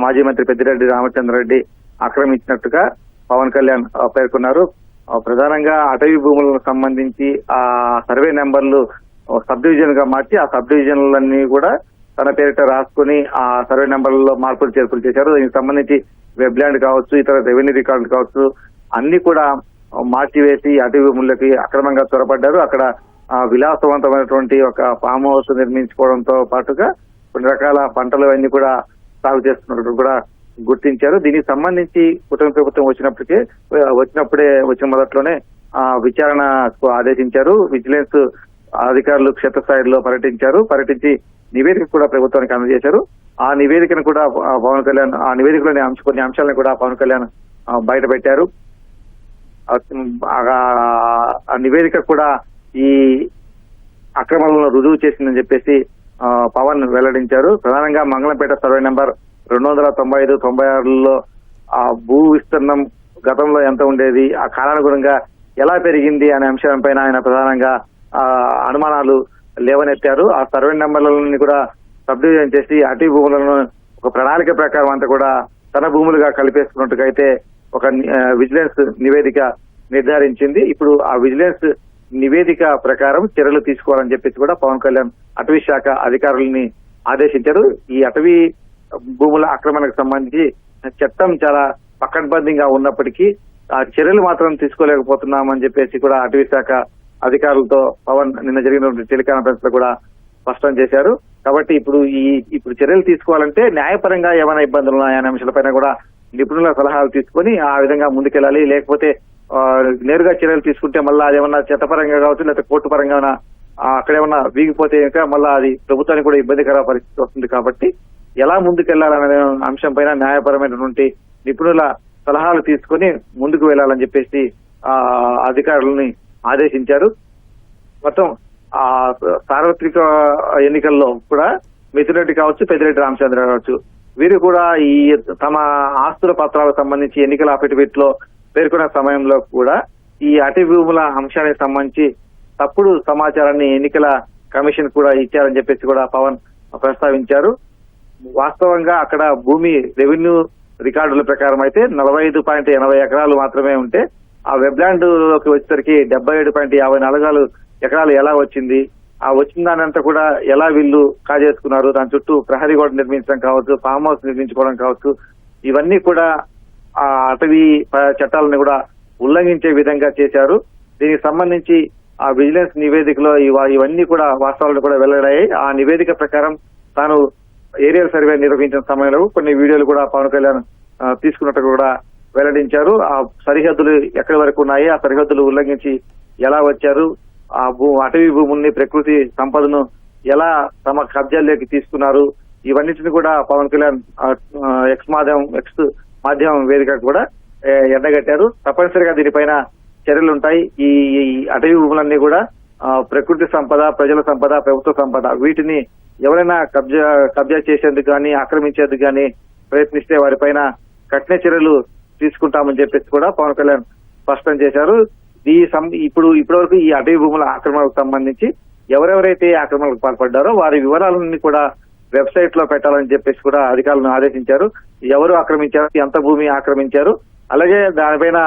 మాజీ మంత్రి పెద్దిరెడ్డి రామచంద్రరెడ్డి ఆక్రమించినట్టుగా పవన్ కళ్యాణ్ పేర్కొన్నారు. ప్రధానంగా అటవీ భూములకు సంబంధించి ఆ సర్వే నెంబర్లు సబ్ డివిజన్ గా మార్చి ఆ సబ్ డివిజన్లన్నీ కూడా తన పేరిట రాసుకుని ఆ సర్వే నెంబర్లలో మార్పులు చేర్పులు చేశారు. దీనికి సంబంధించి వెబ్ ల్యాండ్ కావచ్చు, ఇతర రెవెన్యూ రికార్డులు కావచ్చు, అన్ని కూడా మార్చివేసి అటవీ భూములకి అక్రమంగా చొరబడ్డారు. అక్కడ విలాసవంతమైనటువంటి ఒక ఫామ్ హౌస్ నిర్మించుకోవడంతో పాటుగా కొన్ని రకాల పంటలు అన్ని కూడా సాగు చేస్తున్నట్టు కూడా గుర్తించారు. దీనికి సంబంధించి కుటుంబ ప్రభుత్వం వచ్చిన మొదట్లోనే విచారణకు ఆదేశించారు. విజిలెన్స్ అధికారులు క్షేత్రస్థాయిలో పర్యటించి నివేదిక కూడా ప్రభుత్వానికి అందజేశారు. ఆ నివేదికను కూడా పవన్ కళ్యాణ్ ఆ నివేదికలోని కొన్ని అంశాలను కూడా పవన్ కళ్యాణ్ బయట పెట్టారు. ఆ నివేదిక కూడా ఈ అక్రమాలను రుజువు చేసిందని చెప్పేసి పవన్ వెల్లడించారు. ప్రధానంగా మంగళంపేట సర్వే నెంబర్ 295-96లో ఆ భూ విస్తీర్ణం గతంలో ఎంత ఉండేది, ఆ కాలానుగుణంగా ఎలా పెరిగింది అనే అంశంపైన ఆయన ప్రధానంగా అనుమానాలు లేవనెత్తారు. ఆ సర్వే నెంబర్లని కూడా సబ్ డివిజన్ చేసి అటవీ భూములను ఒక ప్రణాళిక ప్రకారం అంతా కూడా తన భూములుగా కలిపేసుకున్నట్టుగా అయితే ఒక విజిలెన్స్ నివేదిక నిర్ధారించింది. ఇప్పుడు ఆ విజిలెన్స్ నివేదిక ప్రకారం చర్యలు తీసుకోవాలని చెప్పేసి కూడా పవన్ కళ్యాణ్ అటవీ శాఖ అధికారులని ఆదేశించారు. ఈ అటవీ భూముల ఆక్రమణకు సంబంధించి చట్టం చాలా పకడ్బందీగా ఉన్నప్పటికీ ఆ చర్యలు మాత్రం తీసుకోలేకపోతున్నామని చెప్పేసి కూడా అటవీ శాఖ అధికారులతో పవన్ నిన్న జరిగిన టెలికాన్ఫరెన్స్ లో కూడా స్పష్టం చేశారు. కాబట్టి ఇప్పుడు చర్యలు తీసుకోవాలంటే న్యాయపరంగా ఏమైనా ఇబ్బందులు ఉన్నాయనే అంశాలపైన కూడా నిపుణుల సలహాలు తీసుకొని ఆ విధంగా ముందుకెళ్లాలి. లేకపోతే నేరుగా చర్యలు తీసుకుంటే మళ్ళీ అదేమన్నా చట్టపరంగా కావచ్చు, లేకపోతే కోర్టు పరంగా అక్కడేమన్నా వీగిపోతే ఇంకా మళ్ళీ అది ప్రభుత్వానికి కూడా ఇబ్బందికర పరిస్థితి వస్తుంది. కాబట్టి ఎలా ముందుకెళ్లాలనే అంశం పైన న్యాయపరమైనటువంటి నిపుణుల సలహాలు తీసుకొని ముందుకు వెళ్లాలని చెప్పేసి అధికారులని ఆదేశించారు. మొత్తం ఆ సార్వత్రిక ఎన్నికల్లో కూడా మిథునరెడ్డి కావచ్చు, పెద్దిరెడ్డి రామచంద్ర కావచ్చు, వీరు కూడా ఈ తమ ఆస్తుల పత్రాలకు సంబంధించి ఎన్నికల అఫిడవిట్ లో పేర్కొన్న సమయంలో కూడా ఈ అటవీ భూముల అంశానికి సంబంధించి తప్పుడు సమాచారాన్ని ఎన్నికల కమిషన్ కూడా ఇచ్చారని చెప్పేసి కూడా పవన్ ప్రస్తావించారు. వాస్తవంగా అక్కడ భూమి రెవెన్యూ రికార్డుల ప్రకారం అయితే 45.80 ఎకరాలు మాత్రమే ఉంటే ఆ వెబ్లాండ్ లోకి వచ్చేసరికి 77.54 ఎకరాలు ఎలా వచ్చింది, ఆ వచ్చిన దానంతా కూడా ఎలా వీళ్ళు కాజేసుకున్నారు, దాని చుట్టూ ప్రహరీ గోడ నిర్మించడం కావచ్చు, ఫామ్ హౌస్ నిర్మించుకోవడం కావచ్చు, ఇవన్నీ కూడా ఆ అటవీ చట్టాలను కూడా ఉల్లంఘించే విధంగా చేశారు. దీనికి సంబంధించి ఆ విజిలెన్స్ నివేదికలో ఇవన్నీ కూడా వాస్తవాలను కూడా వెల్లడయ్యాయి. ఆ నివేదిక ప్రకారం తాను ఏరియల్ సర్వే నిర్వహించిన సమయంలో కొన్ని వీడియోలు కూడా పవన్ కళ్యాణ్ తీసుకున్నట్టు కూడా వెల్లడించారు. ఆ సరిహద్దులు ఎక్కడి వరకు ఉన్నాయి, ఆ సరిహద్దులు ఉల్లంఘించి ఎలా వచ్చారు, ఆ అటవీ భూముల్ని, ప్రకృతి సంపదను ఎలా తమ కబ్జాల్లోకి తీసుకున్నారు, ఇవన్నిటిని కూడా పవన్ కళ్యాణ్ ఎక్స్ మాధ్యమం వేదిక కూడా ఎండగట్టారు. తప్పనిసరిగా దీనిపైన చర్యలు ఉంటాయి. ఈ అటవీ భూములన్నీ కూడా ప్రకృతి సంపద, ప్రజల సంపద, ప్రభుత్వ సంపద, వీటిని ఎవరైనా కబ్జా చేసేందుకు కానీ ఆక్రమించేందుకు కానీ ప్రయత్నిస్తే వారిపైన కఠిన చర్యలు తీసుకుంటామని చెప్పేసి కూడా పవన్ కళ్యాణ్ స్పష్టం చేశారు. ఇప్పటివరకు ఈ అటవీ భూముల ఆక్రమణకు సంబంధించి ఎవరెవరైతే ఆక్రమణకు పాల్పడ్డారో వారి వివరాలన్నీ కూడా వెబ్సైట్ లో పెట్టాలని చెప్పేసి కూడా అధికారులను ఆదేశించారు. ఎవరు ఆక్రమించారు, ఎంత భూమి ఆక్రమించారు, అలాగే దానిపైన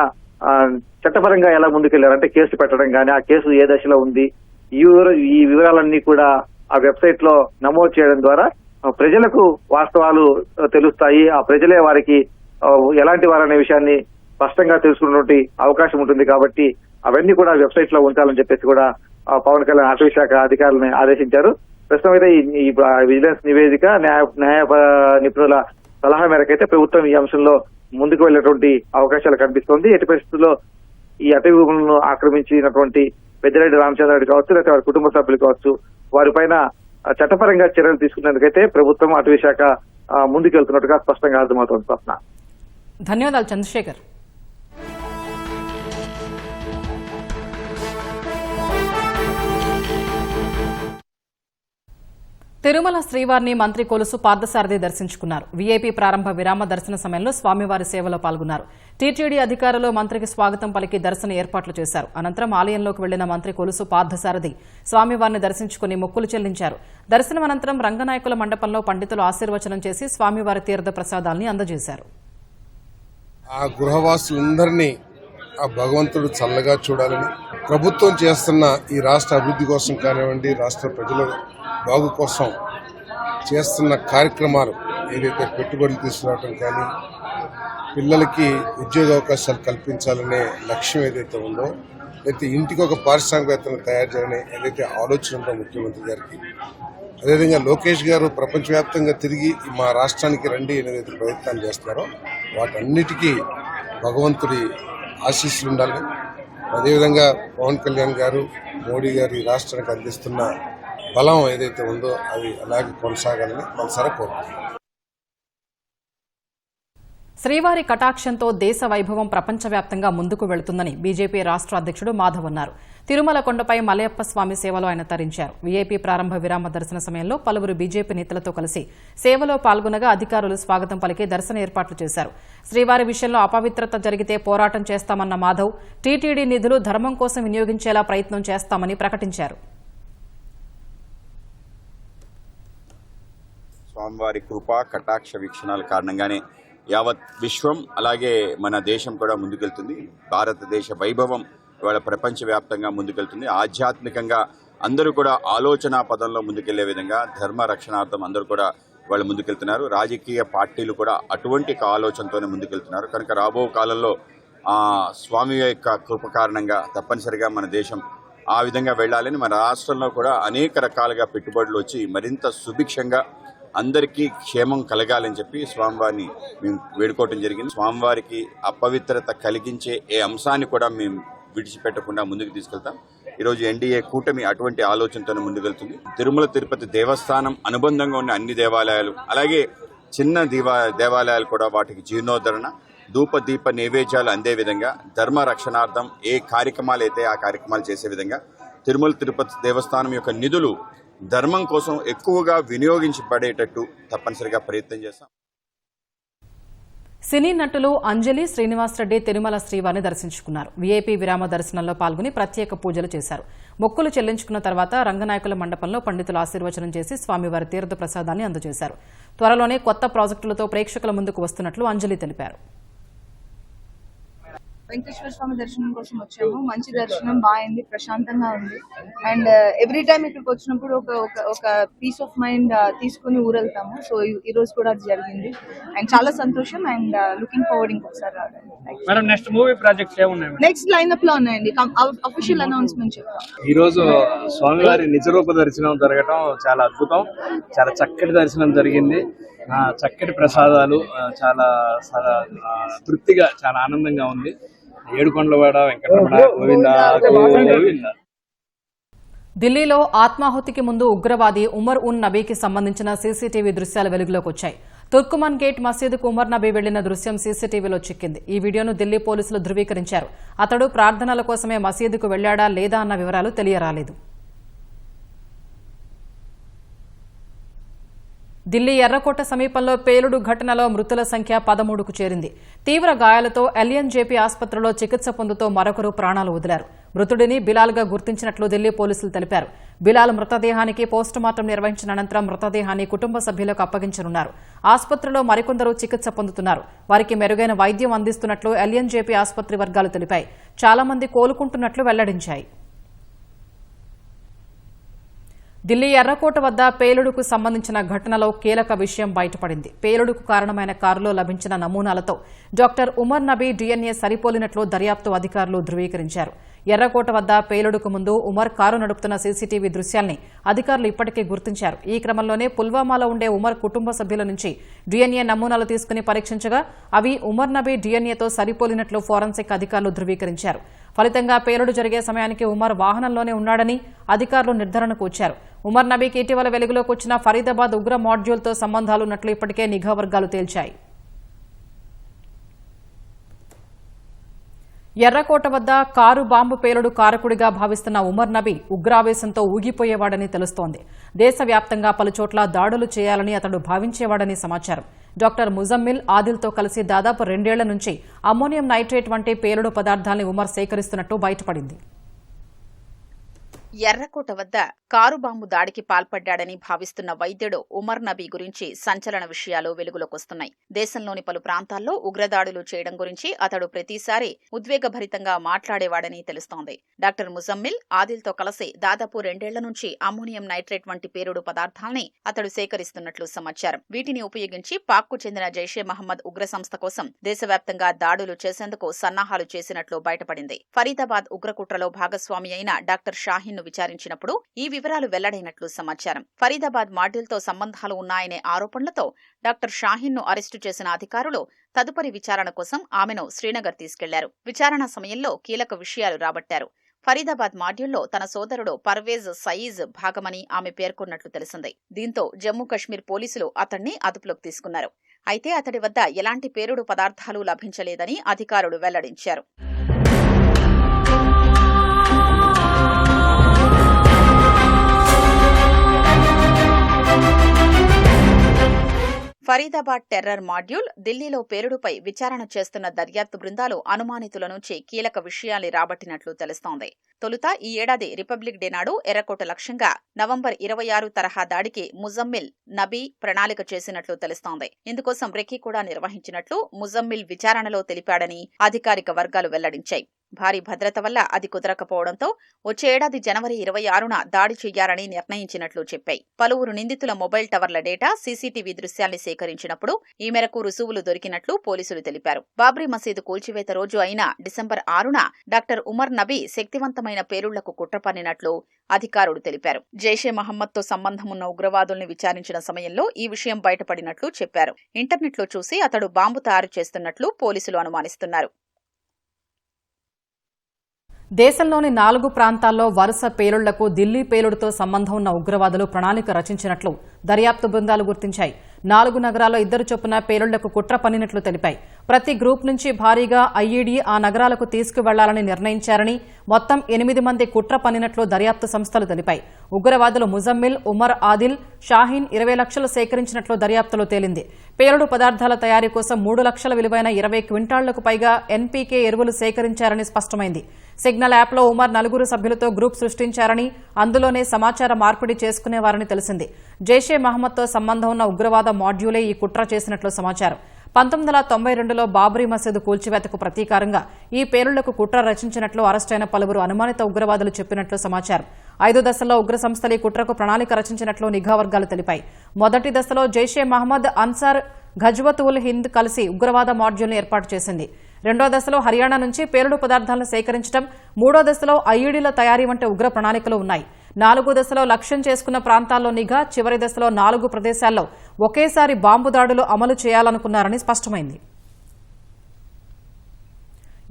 చట్టపరంగా ఎలా ముందుకెళ్లారు, అంటే కేసు పెట్టడం కానీ ఆ కేసు ఏ దశలో ఉంది, ఈ వివరాలన్నీ కూడా ఆ వెబ్సైట్ లో నమోదు చేయడం ద్వారా ప్రజలకు వాస్తవాలు తెలుస్తాయి. ఆ ప్రజలే వారికి ఎలాంటి వారనే విషయాన్ని స్పష్టంగా తెలుసుకున్నటువంటి అవకాశం ఉంటుంది. కాబట్టి అవన్నీ కూడా వెబ్సైట్ లో ఉంచాలని చెప్పేసి కూడా పవన్ కళ్యాణ్ అటవీ శాఖ అధికారులను ఆదేశించారు. ప్రస్తుతం అయితే ఈ విజిలెన్స్ నివేదిక న్యాయ నిపుణుల సలహా మేరకైతే ప్రభుత్వం ఈ అంశంలో ముందుకు వెళ్లేటువంటి అవకాశాలు కనిపిస్తోంది. ఎట్టి పరిస్థితుల్లో ఈ అటవీ భూములను ఆక్రమించినటువంటి పెద్దిరెడ్డి రామచంద్రరెడ్డి కావచ్చు, లేకపోతే వారి కుటుంబ సభ్యులు కావచ్చు, వారిపైన చట్టపరంగా చర్యలు తీసుకునేందుకైతే ప్రభుత్వం అటవీ శాఖ ముందుకెళ్తున్నట్టుగా స్పష్టంగా అర్థమవుతోంది. స్వప్న, ధన్యవాదాలు చంద్రశేఖర్. తిరుమల శ్రీవారిని మంత్రి కొలుసు పార్థసారథి దర్శించుకున్నారు. వీఐపీ ప్రారంభ విరామ దర్శన సమయంలో స్వామివారి సేవలో పాల్గొన్నారు. టీటీడీ అధికారులు మంత్రికి స్వాగతం పలికి దర్శన ఏర్పాట్లు చేశారు. అనంతరం ఆలయంలోకి వెళ్లిన మంత్రి కొలుసు పార్థసారథి స్వామివారిని దర్శించుకుని మొక్కులు చెల్లించారు. దర్శనం అనంతరం రంగనాయకుల మండపంలో పండితులు ఆశీర్వచనం చేసి స్వామివారి తీర్థ ప్రసాదాల్ని అందజేశారు. ఆ గృహవాసులందరినీ ఆ భగవంతుడు చల్లగా చూడాలని, ప్రభుత్వం చేస్తున్న ఈ రాష్ట్ర అభివృద్ధి కోసం కానివ్వండి, రాష్ట్ర ప్రజల బాగు కోసం చేస్తున్న కార్యక్రమాలు ఏదైతే పెట్టుబడులు తీసుకురావడం కానీ, పిల్లలకి ఉద్యోగ అవకాశాలు కల్పించాలనే లక్ష్యం ఏదైతే ఉందో, అయితే ఇంటికి ఒక పారిశ్రామికవేత్తను తయారు చేయాలనే ఏదైతే ఆలోచన ఉందో ముఖ్యమంత్రి గారికి, అదేవిధంగా లోకేష్ గారు ప్రపంచవ్యాప్తంగా తిరిగి మా రాష్ట్రానికి రండి ఏదైతే ప్రయత్నాలు చేస్తున్నారో వాటన్నిటికీ భగవంతుడి ఆశీస్సులు ఉండాలని, అదేవిధంగా పవన్ కళ్యాణ్ గారు, మోడీ గారు ఈ రాష్ట్రానికి అందిస్తున్న బలం ఏదైతే ఉందో అవి అలాగే కొనసాగాలని మనసారా కోరుకుంటున్నాను. శ్రీవారి కటాక్షంతో దేశ వైభవం ప్రపంచవ్యాప్తంగా ముందుకు వెళుతుందని బీజేపీ రాష్ట్ర అధ్యక్షుడు మాధవ్ అన్నారు. తిరుమల కొండపై మలయప్ప స్వామి సేవలో ఆయన తరించారు. వీఐపీ ప్రారంభ విరామ దర్శన సమయంలో పలువురు బీజేపీ నేతలతో కలిసి సేవలో పాల్గొనగా అధికారులు స్వాగతం పలికి దర్శన ఏర్పాట్లు చేశారు. శ్రీవారి విషయంలో అపవిత్రత జరిగితే పోరాటం చేస్తామన్న మాధవ్ టీటీడీ నిధులు ధర్మం కోసం వినియోగించేలా ప్రయత్నం చేస్తామని ప్రకటించారు. స్వామివారి కృపా కటాక్ష వీక్షణాల కారణంగానే యావత్ విశ్వం అలాగే మన దేశం కూడా ముందుకెళ్తుంది. భారతదేశ వైభవం ఇవాళ ప్రపంచవ్యాప్తంగా ముందుకెళ్తుంది. ఆధ్యాత్మికంగా అందరూ కూడా ఆలోచన పదంలో ముందుకెళ్లే విధంగా ధర్మ రక్షణార్థం అందరూ కూడా వాళ్ళు ముందుకెళ్తున్నారు. రాజకీయ పార్టీలు కూడా అటువంటి ఆలోచనతోనే ముందుకెళ్తున్నారు. కనుక రాబో కాలంలో స్వామి యొక్క కృప కారణంగా తప్పనిసరిగా మన దేశం ఆ విధంగా వెళ్లాలని, మన రాష్ట్రంలో కూడా అనేక రకాలుగా పెట్టుబడులు వచ్చి మరింత సుభిక్షంగా అందరికీ క్షేమం కలగాలని చెప్పి స్వామివారిని మేము వేడుకోవటం జరిగింది. స్వామివారికి అపవిత్రత కలిగించే ఏ అంశాన్ని కూడా మేము విడిచిపెట్టకుండా ముందుకు తీసుకెళ్తాం. ఈరోజు ఎన్డీఏ కూటమి అటువంటి ఆలోచనతోనే ముందుకెళ్తుంది. తిరుమల తిరుపతి దేవస్థానం అనుబంధంగా ఉన్న అన్ని దేవాలయాలు, అలాగే చిన్న దేవాలయాలు కూడా వాటికి జీర్ణోద్ధరణ, ధూప దీప నైవేద్యాలు అందే విధంగా ధర్మ రక్షణార్థం ఏ కార్యక్రమాలు అయితే ఆ కార్యక్రమాలు చేసే విధంగా తిరుమల తిరుపతి దేవస్థానం యొక్క నిధులు ధర్మం కోసం ఎక్కువగా వినియోగించబడేటట్టు తప్పనిసరిగా ప్రయత్నం చేస్తాం. సినీ నటులు అంజలి, శ్రీనివాసరెడ్డి తిరుమల శ్రీవారిని దర్శించుకున్నారు. వీఐపీ విరామ దర్శనంలో పాల్గొని ప్రత్యేక పూజలు చేశారు. మొక్కులు చెల్లించుకున్న తర్వాత రంగనాయకుల మండపంలో పండితులు ఆశీర్వచనం చేసి స్వామివారి తీర్థ ప్రసాదాన్ని అందజేశారు. త్వరలోనే కొత్త ప్రాజెక్టులతో ప్రేక్షకుల ముందుకు వస్తున్నట్లు అంజలి తెలిపారు. వెంకటేశ్వర స్వామి దర్శనం కోసం వచ్చాము. మంచి దర్శనం బాగుంది, ప్రశాంతంగా ఉంది. అండ్ ఎవ్రీ టైం ఇక్కడికి వచ్చినప్పుడు ఒక పీస్ ఆఫ్ మైండ్ తీసుకుని ఊరెళ్తాము. సో ఈ రోజు కూడా అది జరిగింది అండ్ చాలా సంతోషం అండ్ లుకింగ్ ఫార్వర్డ్ ఇంకొకసారి రావడానికి. నెక్స్ట్ మూవీ ప్రాజెక్ట్స్ ఏమున్నాయి? నెక్స్ట్ లైనప్ లో ఉన్నాయండి, అఫీషియల్ అనౌన్స్మెంట్ చెప్తాం. ఈ రోజు స్వామివారి నిజరూప దర్శనం జరగటం చాలా అద్భుతం, చాలా చక్కటి దర్శనం జరిగింది. చక్కటి ప్రసాదాలు, చాలా తృప్తిగా, చాలా ఆనందంగా ఉంది. ఏడుకొండలవాడ వెంకటరమణ గోవింద గోవింద. ఢిల్లీలో ఆత్మాహుతికి ముందు ఉగ్రవాది ఉమర్ ఉన్ నబీకి సంబంధించిన సీసీటీవీ దృశ్యాలు వెలుగులోకి వచ్చాయి. తుర్కుమన్ గేట్ మసీదుకు ఉమర్ నబీ వెళ్లిన దృశ్యం సీసీటీవీలో చిక్కింది. ఈ వీడియోను ఢిల్లీ పోలీసులు ధృవీకరించారు. అతడు ప్రార్థనల కోసమే మసీదుకు వెళ్లాడా లేదా అన్న వివరాలు తెలియరాలేదు. ఢిల్లీ ఎర్రకోట సమీపంలో పేలుడు ఘటనలో మృతుల సంఖ్య 13కు చేరింది. తీవ్ర గాయాలతో ఎల్ఎన్జేపీ ఆసుపత్రిలో చికిత్స పొందుతూ మరొకరు ప్రాణాలు వదిలారు. మృతుడిని బిలాల్గా గుర్తించినట్లు ఢిల్లీ పోలీసులు తెలిపారు. బిలాల్ మృతదేహానికి పోస్టుమార్టం నిర్వహించిన అనంతరం మృతదేహాన్ని కుటుంబ సభ్యులకు అప్పగించనున్నారు. ఆసుపత్రిలో మరికొందరు చికిత్స పొందుతున్నారు. వారికి మెరుగైన వైద్యం అందిస్తున్నట్లు ఎల్ఎన్జేపీ ఆసుపత్రి వర్గాలు తెలిపాయి. చాలా మంది కోలుకుంటున్నట్లు వెల్లడించాయి. ఢిల్లీ ఎర్రకోట వద్ద పేలుడుకు సంబంధించిన ఘటనలో కీలక విషయం బయటపడింది. పేలుడుకు కారణమైన కారులో లభించిన నమూనాలతో డాక్టర్ ఉమర్ నబీ డీఎన్ఏ సరిపోలినట్లు దర్యాప్తు అధికారులు ధృవీకరించారు. ఎర్రకోట వద్ద పేలుడుకు ముందు ఉమర్ కారు నడుపుతున్న సీసీటీవీ దృశ్యాల్ని అధికారులు ఇప్పటికే గుర్తించారు. ఈ క్రమంలోనే పుల్వామాలో ఉండే ఉమర్ కుటుంబ సభ్యుల నుంచి డీఎన్ఏ నమూనాలు తీసుకుని పరీక్షించగా అవి ఉమర్ నబీ డీఎన్ఏతో సరిపోలినట్లు ఫోరెన్సిక్ అధికారులు ధృవీకరించారు. ఫలితంగా పేలుడు జరిగే సమయానికి ఉమర్ వాహనంలోనే ఉన్నాడని అధికారులు నిర్ధారణకు వచ్చారు. ఉమర్ నబీకి ఇటీవల వెలుగులోకి వచ్చిన ఫరీదాబాద్ ఉగ్ర మాడ్యూల్తో సంబంధాలున్నట్లు ఇప్పటికే నిఘా వర్గాలు తేల్చాయి. ఎర్రకోట వద్ద కారు బాంబు పేలుడు కారకుడిగా భావిస్తున్న ఉమర్ నబీ ఉగ్రావేశంతో ఊగిపోయేవాడని తెలుస్తోంది. దేశవ్యాప్తంగా పలుచోట్ల దాడులు చేయాలని అతడు భావించేవాడని సమాచారం. డాక్టర్ ముజమ్మిల్ ఆదిల్తో కలిసి దాదాపు 2 ఏళ్ల నుంచి అమ్మోనియం నైట్రేట్ వంటి పేలుడు పదార్థాల్ని ఉమర్ సేకరిస్తున్నట్టు బయటపడింది. ఎర్రకోట వద్ద కారు బాంబు దాడికి పాల్పడ్డాడని భావిస్తున్న వైద్యుడు ఉమర్ నబీ గురించి సంచలన విషయాలు వెలుగులోకొస్తున్నాయి. దేశంలోని పలు ప్రాంతాల్లో ఉగ్రదాడులు చేయడం గురించి అతడు ప్రతిసారి ఉద్వేగభరితంగా మాట్లాడేవాడని తెలుస్తోంది. డాక్టర్ ముజమ్మిల్ ఆదిల్తో కలిసి దాదాపు 2 ఏళ్ల నుంచి అమ్మోనియం నైట్రేట్ వంటి పేలుడు పదార్థాల్ని అతడు సేకరిస్తున్నట్లు సమాచారం. వీటిని ఉపయోగించి పాక్కు చెందిన జైషే మహమ్మద్ ఉగ్ర సంస్థ కోసం దేశవ్యాప్తంగా దాడులు చేసేందుకు సన్నాహాలు చేసినట్లు బయటపడింది. ఫరీదాబాద్ ఉగ్రకుట్రలో భాగస్వామి అయిన డాక్టర్ షాహీన్ విచారించినప్పుడు ఈ వివరాలు వెల్లడైనట్లు సమాచారం. ఫరీదాబాద్ మాడ్యూల్తో సంబంధాలు ఉన్నాయనే ఆరోపణలతో డాక్టర్ షాహీన్ ను అరెస్టు చేసిన అధికారులు తదుపరి విచారణ కోసం ఆమెను శ్రీనగర్ తీసుకెళ్లారు. విచారణ సమయంలో కీలక విషయాలు రాబట్టారు. ఫరీదాబాద్ మాడ్యూల్లో తన సోదరుడు పర్వేజ్ సయీజ్ భాగమని ఆమె పేర్కొన్నట్లు తెలిసింది. దీంతో జమ్మూ కశ్మీర్ పోలీసులు అతన్ని అదుపులోకి తీసుకున్నారు. అయితే అతడి వద్ద ఎలాంటి పేలుడు పదార్థాలు లభించలేదని అధికారులు వెల్లడించారు. ఫరీదాబాద్ టెర్రర్ మాడ్యూల్, ఢిల్లీలో పేలుడుపై విచారణ చేస్తున్న దర్యాప్తు బృందాలు అనుమానితుల నుంచి కీలక విషయాల్ని రాబట్టినట్లు తెలుస్తోంది. తొలుత ఈ ఏడాది రిపబ్లిక్ డే నాడు ఎర్రకోట లక్ష్యంగా నవంబర్ 26 తరహా దాడికి ముజమ్మిల్ నబీ ప్రణాళిక చేసినట్లు తెలుస్తోంది. ఇందుకోసం రెక్కీ కూడా నిర్వహించినట్లు ముజమ్మిల్ విచారణలో తెలిపాడని అధికారిక వర్గాలు వెల్లడించాయి. భారీ భద్రత వల్ల అది కుదరకపోవడంతో వచ్చే ఏడాది జనవరి 26న దాడి చెయ్యాలని నిర్ణయించినట్లు చెప్పాయి. పలువురు నిందితుల మొబైల్ టవర్ల డేటా, సీసీటీవీ దృశ్యాల్ని సేకరించినప్పుడు ఈ మేరకు రుజువులు దొరికినట్లు పోలీసులు తెలిపారు. బాబ్రీ మసీదు కూల్చివేత రోజు అయిన డిసెంబర్ 6న డాక్టర్ ఉమర్ నబీ శక్తివంతమైన పేలుళ్లకు కుట్ర పన్నినట్లు అధికారులు తెలిపారు. జైషే మహమ్మద్తో సంబంధమున్న ఉగ్రవాదుల్ని విచారించిన సమయంలో ఈ విషయం బయటపడినట్లు చెప్పారు. ఇంటర్నెట్లో చూసి అతడు బాంబు తయారు చేస్తున్నట్లు పోలీసులు అనుమానిస్తున్నారు. దేశంలోని 4 ప్రాంతాల్లో వరుస పేలుళ్లకు ఢిల్లీ పేలుడుతో సంబంధం ఉన్న ఉగ్రవాదులు ప్రణాళిక రచించినట్లు దర్యాప్తు బృందాలు గుర్తించాయి. 4 నగరాల్లో 2 చొప్పున పేలుళ్లకు కుట్ర పన్నినట్లు తెలిపాయి. ప్రతి గ్రూప్ నుంచి భారీగా ఐఈడీ ఆ నగరాలకు తీసుకువెళ్లాలని నిర్ణయించారని, మొత్తం 8 మంది కుట్ర పన్నినట్లు దర్యాప్తు సంస్థలు తెలిపాయి. ఉగ్రవాదులు ముజమ్మిల్, ఉమర్ ఆదిల్, షాహీన్ 20 లక్షలు సేకరించినట్లు దర్యాప్తులో తేలింది. పేలుడు పదార్థాల తయారీ కోసం 3 లక్షల విలువైన 20 క్వింటాళ్లకు పైగా ఎన్పీకే ఎరువులు సేకరించారని స్పష్టమైంది. సిగ్నల్ యాప్లో ఉమర్ 4 సభ్యులతో గ్రూప్ సృష్టించారని, అందులోనే సమాచార మార్పిడి చేసుకునేవారని తెలిసింది. జైషే మహమ్మద్తో సంబంధం ఉన్న ఉగ్రవాద మాడ్యూలే ఈ కుట్ర చేసినట్లు సమాచారం. 1992లో బాబ్రీ మసీదు కూల్చివేతకు ప్రతీకారంగా ఈ పేలుళ్లకు కుట్ర రచించినట్లు అరెస్టైన పలువురు అనుమానిత ఉగ్రవాదులు చెప్పినట్లు సమాచారం. 5 దశల్లో ఉగ్ర సంస్థలు ఈ కుట్రకు ప్రణాళిక రచించినట్లు నిఘా వర్గాలు తెలిపాయి. మొదటి దశలో జైషే మహమ్మద్, అన్సార్, ఘజ్వత్ ఉల్ హింద్ కలిసి ఉగ్రవాద మాడ్యూల్ను ఏర్పాటు చేసింది. 2వ దశలో హర్యానా నుంచి పేలుడు పదార్థాలను సేకరించడం, 3వ దశలో ఐఈడీల తయారీ వంటి ఉగ్ర ప్రణాళికలు ఉన్నాయి. 4వ దశలో లక్ష్యం చేసుకున్న ప్రాంతాల్లో నిఘా, చివరి దశలో 4 ప్రదేశాల్లో ఒకేసారి బాంబు దాడులు అమలు చేయాలనుకున్నారని స్పష్టమైంది.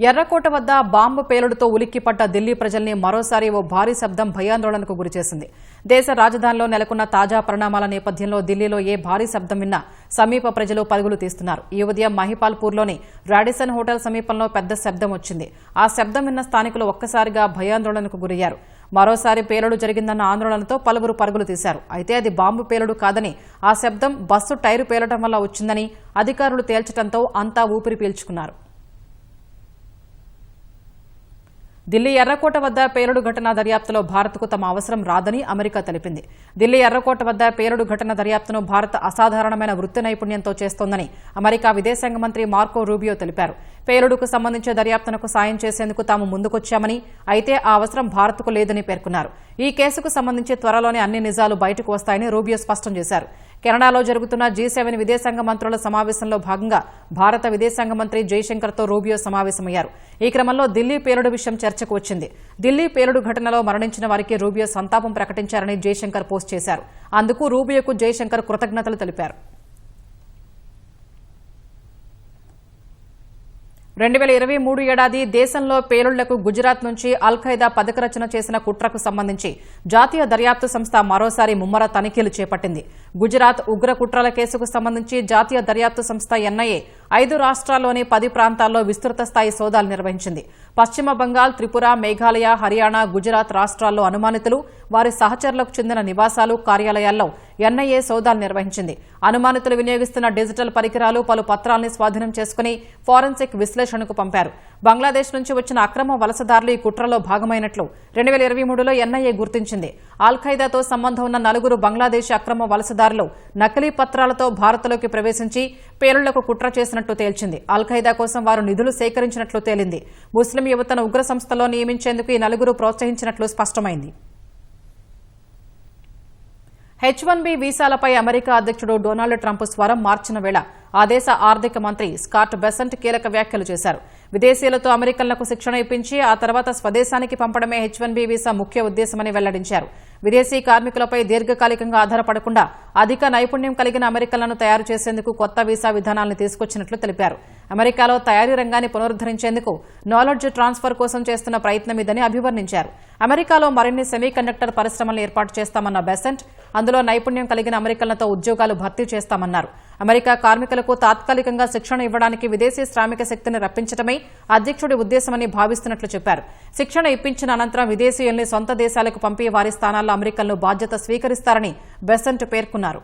ఎర్రకోట వద్ద బాంబు పేలుడుతో ఉలిక్కిపడ్డ ఢిల్లీ ప్రజల్ని మరోసారి ఓ భారీ శబ్దం భయాందోళనకు గురిచేసింది. దేశ రాజధానిలో నెలకొన్న తాజా పరిణామాల నేపథ్యంలో ఢిల్లీలో ఏ భారీ శబ్దం విన్నా సమీప ప్రజలు పరుగులు తీస్తున్నారు. ఈ ఉదయం మహిపాల్పూర్లోని రాడిసన్ హోటల్ సమీపంలో పెద్ద శబ్దం వచ్చింది. ఆ శబ్దం విన్న స్థానికులు ఒక్కసారిగా భయాందోళనకు గురయ్యారు. మరోసారి పేలుడు జరిగిందన్న ఆందోళనతో పలువురు పరుగులు తీశారు. అయితే అది బాంబు పేలుడు కాదని, ఆ శబ్దం బస్సు టైరు పేలడం వల్ల వచ్చిందని అధికారులు తేల్చడంతో అంతా ఊపిరి పీల్చుకున్నారు. ఢిల్లీ ఎర్రకోట వద్ద పేలుడు ఘటన దర్యాప్తులో భారత్కు తమ అవసరం రాదని అమెరికా తెలిపింది. ఢిల్లీ ఎర్రకోట వద్ద పేలుడు ఘటన దర్యాప్తును భారత్ అసాధారణమైన వృత్తి నైపుణ్యంతో చేస్తోందని అమెరికా విదేశాంగ మంత్రి మార్కో రూబియో తెలిపారు. పేలుడుకు సంబంధించిన దర్యాప్తునకు సాయం చేసేందుకు తాము ముందుకొచ్చామని, అయితే ఆ అవసరం భారత్కు లేదని పేర్కొన్నారు. ఈ కేసుకు సంబంధించి త్వరలోనే అన్ని నిజాలు బయటకు వస్తాయని రూబియో స్పష్టం చేశారు. కెనడాలో జరుగుతున్న G7 విదేశాంగ మంత్రుల సమావేశంలో భాగంగా భారత విదేశాంగ మంత్రి జైశంకర్తో రూబియో సమావేశమయ్యారు. ఈ క్రమంలో ఢిల్లీ పేలుడు విషయం చర్చకు వచ్చింది. ఢిల్లీ పేలుడు ఘటనలో మరణించిన వారికి రూబియో సంతాపం ప్రకటించారని జైశంకర్ పోస్ట్ చేశారు. అందుకు రూబియోకు జైశంకర్ కృతజ్ఞతలు తెలిపారు. 2023 ఏడాది దేశంలో పేలుళ్లకు గుజరాత్ నుంచి అల్-ఖైదా పథకరచన చేసిన కుట్రకు సంబంధించి జాతీయ దర్యాప్తు సంస్థ మరోసారి ముమ్మర తనిఖీలు చేపట్టింది. గుజరాత్ ఉగ్ర కుట్రల కేసుకు సంబంధించి జాతీయ దర్యాప్తు సంస్థ NIA 5 రాష్ట్రాల్లోని 10 ప్రాంతాల్లో విస్తృత స్థాయి సోదాలు నిర్వహించింది. పశ్చిమ బంగాల్, త్రిపుర, మేఘాలయ, హర్యానా, గుజరాత్ రాష్ట్రాల్లో అనుమానితులు, వారి సహచరులకు చెందిన నివాసాలు, కార్యాలయాల్లో ఎన్ఐఏ సోదాలు నిర్వహించింది. అనుమానితులు వినియోగిస్తున్న డిజిటల్ పరికరాలు, పలు పత్రాల్ని స్వాధీనం చేసుకుని ఫోరెన్సిక్ విశ్లేషణకు పంపారు. బంగ్లాదేశ్ నుంచి వచ్చిన అక్రమ వలసదారులు ఈ కుట్రలో భాగమైనట్లు 2023లో ఎన్ఐఏ గుర్తించింది. అల్-ఖైదాతో సంబంధం ఉన్న 4 బంగ్లాదేశీ అక్రమ వలసదారులు నకిలీ పత్రాలతో భారత్లోకి ప్రవేశించి పేలుళ్లకు కుట్ర చేసినట్లు తేల్చింది. అల్-ఖైదా కోసం వారు నిధులు సేకరించినట్లు తేలింది. ముస్లిం యువతను ఉగ్ర సంస్థలో నియమించేందుకు ఈ 4 ప్రోత్సహించినట్లు స్పష్టమైంది. H-1B వీసాలపై అమెరికా అధ్యక్షుడు డొనాల్డ్ ట్రంప్ స్వరం మార్చిన వేళ ఆ దేశ ఆర్థిక మంత్రి స్కాట్ బెసెంట్ కీలక వ్యాఖ్యలు చేశారు. విదేశీయులతో అమెరికన్లకు శిక్షణ ఇప్పించి ఆ తర్వాత స్వదేశానికి పంపడమే H-1B వీసా ముఖ్య ఉద్దేశమని వెల్లడించారు. విదేశీ కార్మికులపై దీర్ఘకాలికంగా ఆధారపడకుండా అధిక నైపుణ్యం కలిగిన అమెరికన్లను తయారు చేసేందుకు కొత్త వీసా విధానాలను తీసుకొచ్చినట్లు తెలిపారు. అమెరికాలో తయారీ రంగాన్ని పునరుద్దరించేందుకు నాలెడ్జ్ ట్రాన్స్ఫర్ కోసం చేస్తున్న ప్రయత్నం ఇదని అభివర్ణించారు. అమెరికాలో మరిన్ని సెమీకండక్టర్ పరిశ్రమలను ఏర్పాటు చేస్తామన్న బెసెంట్ అందులో నైపుణ్యం కలిగిన అమెరికన్లతో ఉద్యోగాలు భర్తీ చేస్తామన్నారు. అమెరికా కార్మికులకు తాత్కాలికంగా శిక్షణ ఇవ్వడానికి విదేశీ శ్రామిక శక్తిని రప్పించడమే అధ్యక్షుడి ఉద్దేశమని భావిస్తున్నట్లు చెప్పారు. శిక్షణ ఇప్పించిన అనంతరం విదేశీయుల్ని సొంత దేశాలకు పంపి వారి స్థానాల్లో అమెరికన్లు బాధ్యత స్వీకరిస్తారని బెసెంట్ పేర్కొన్నారు.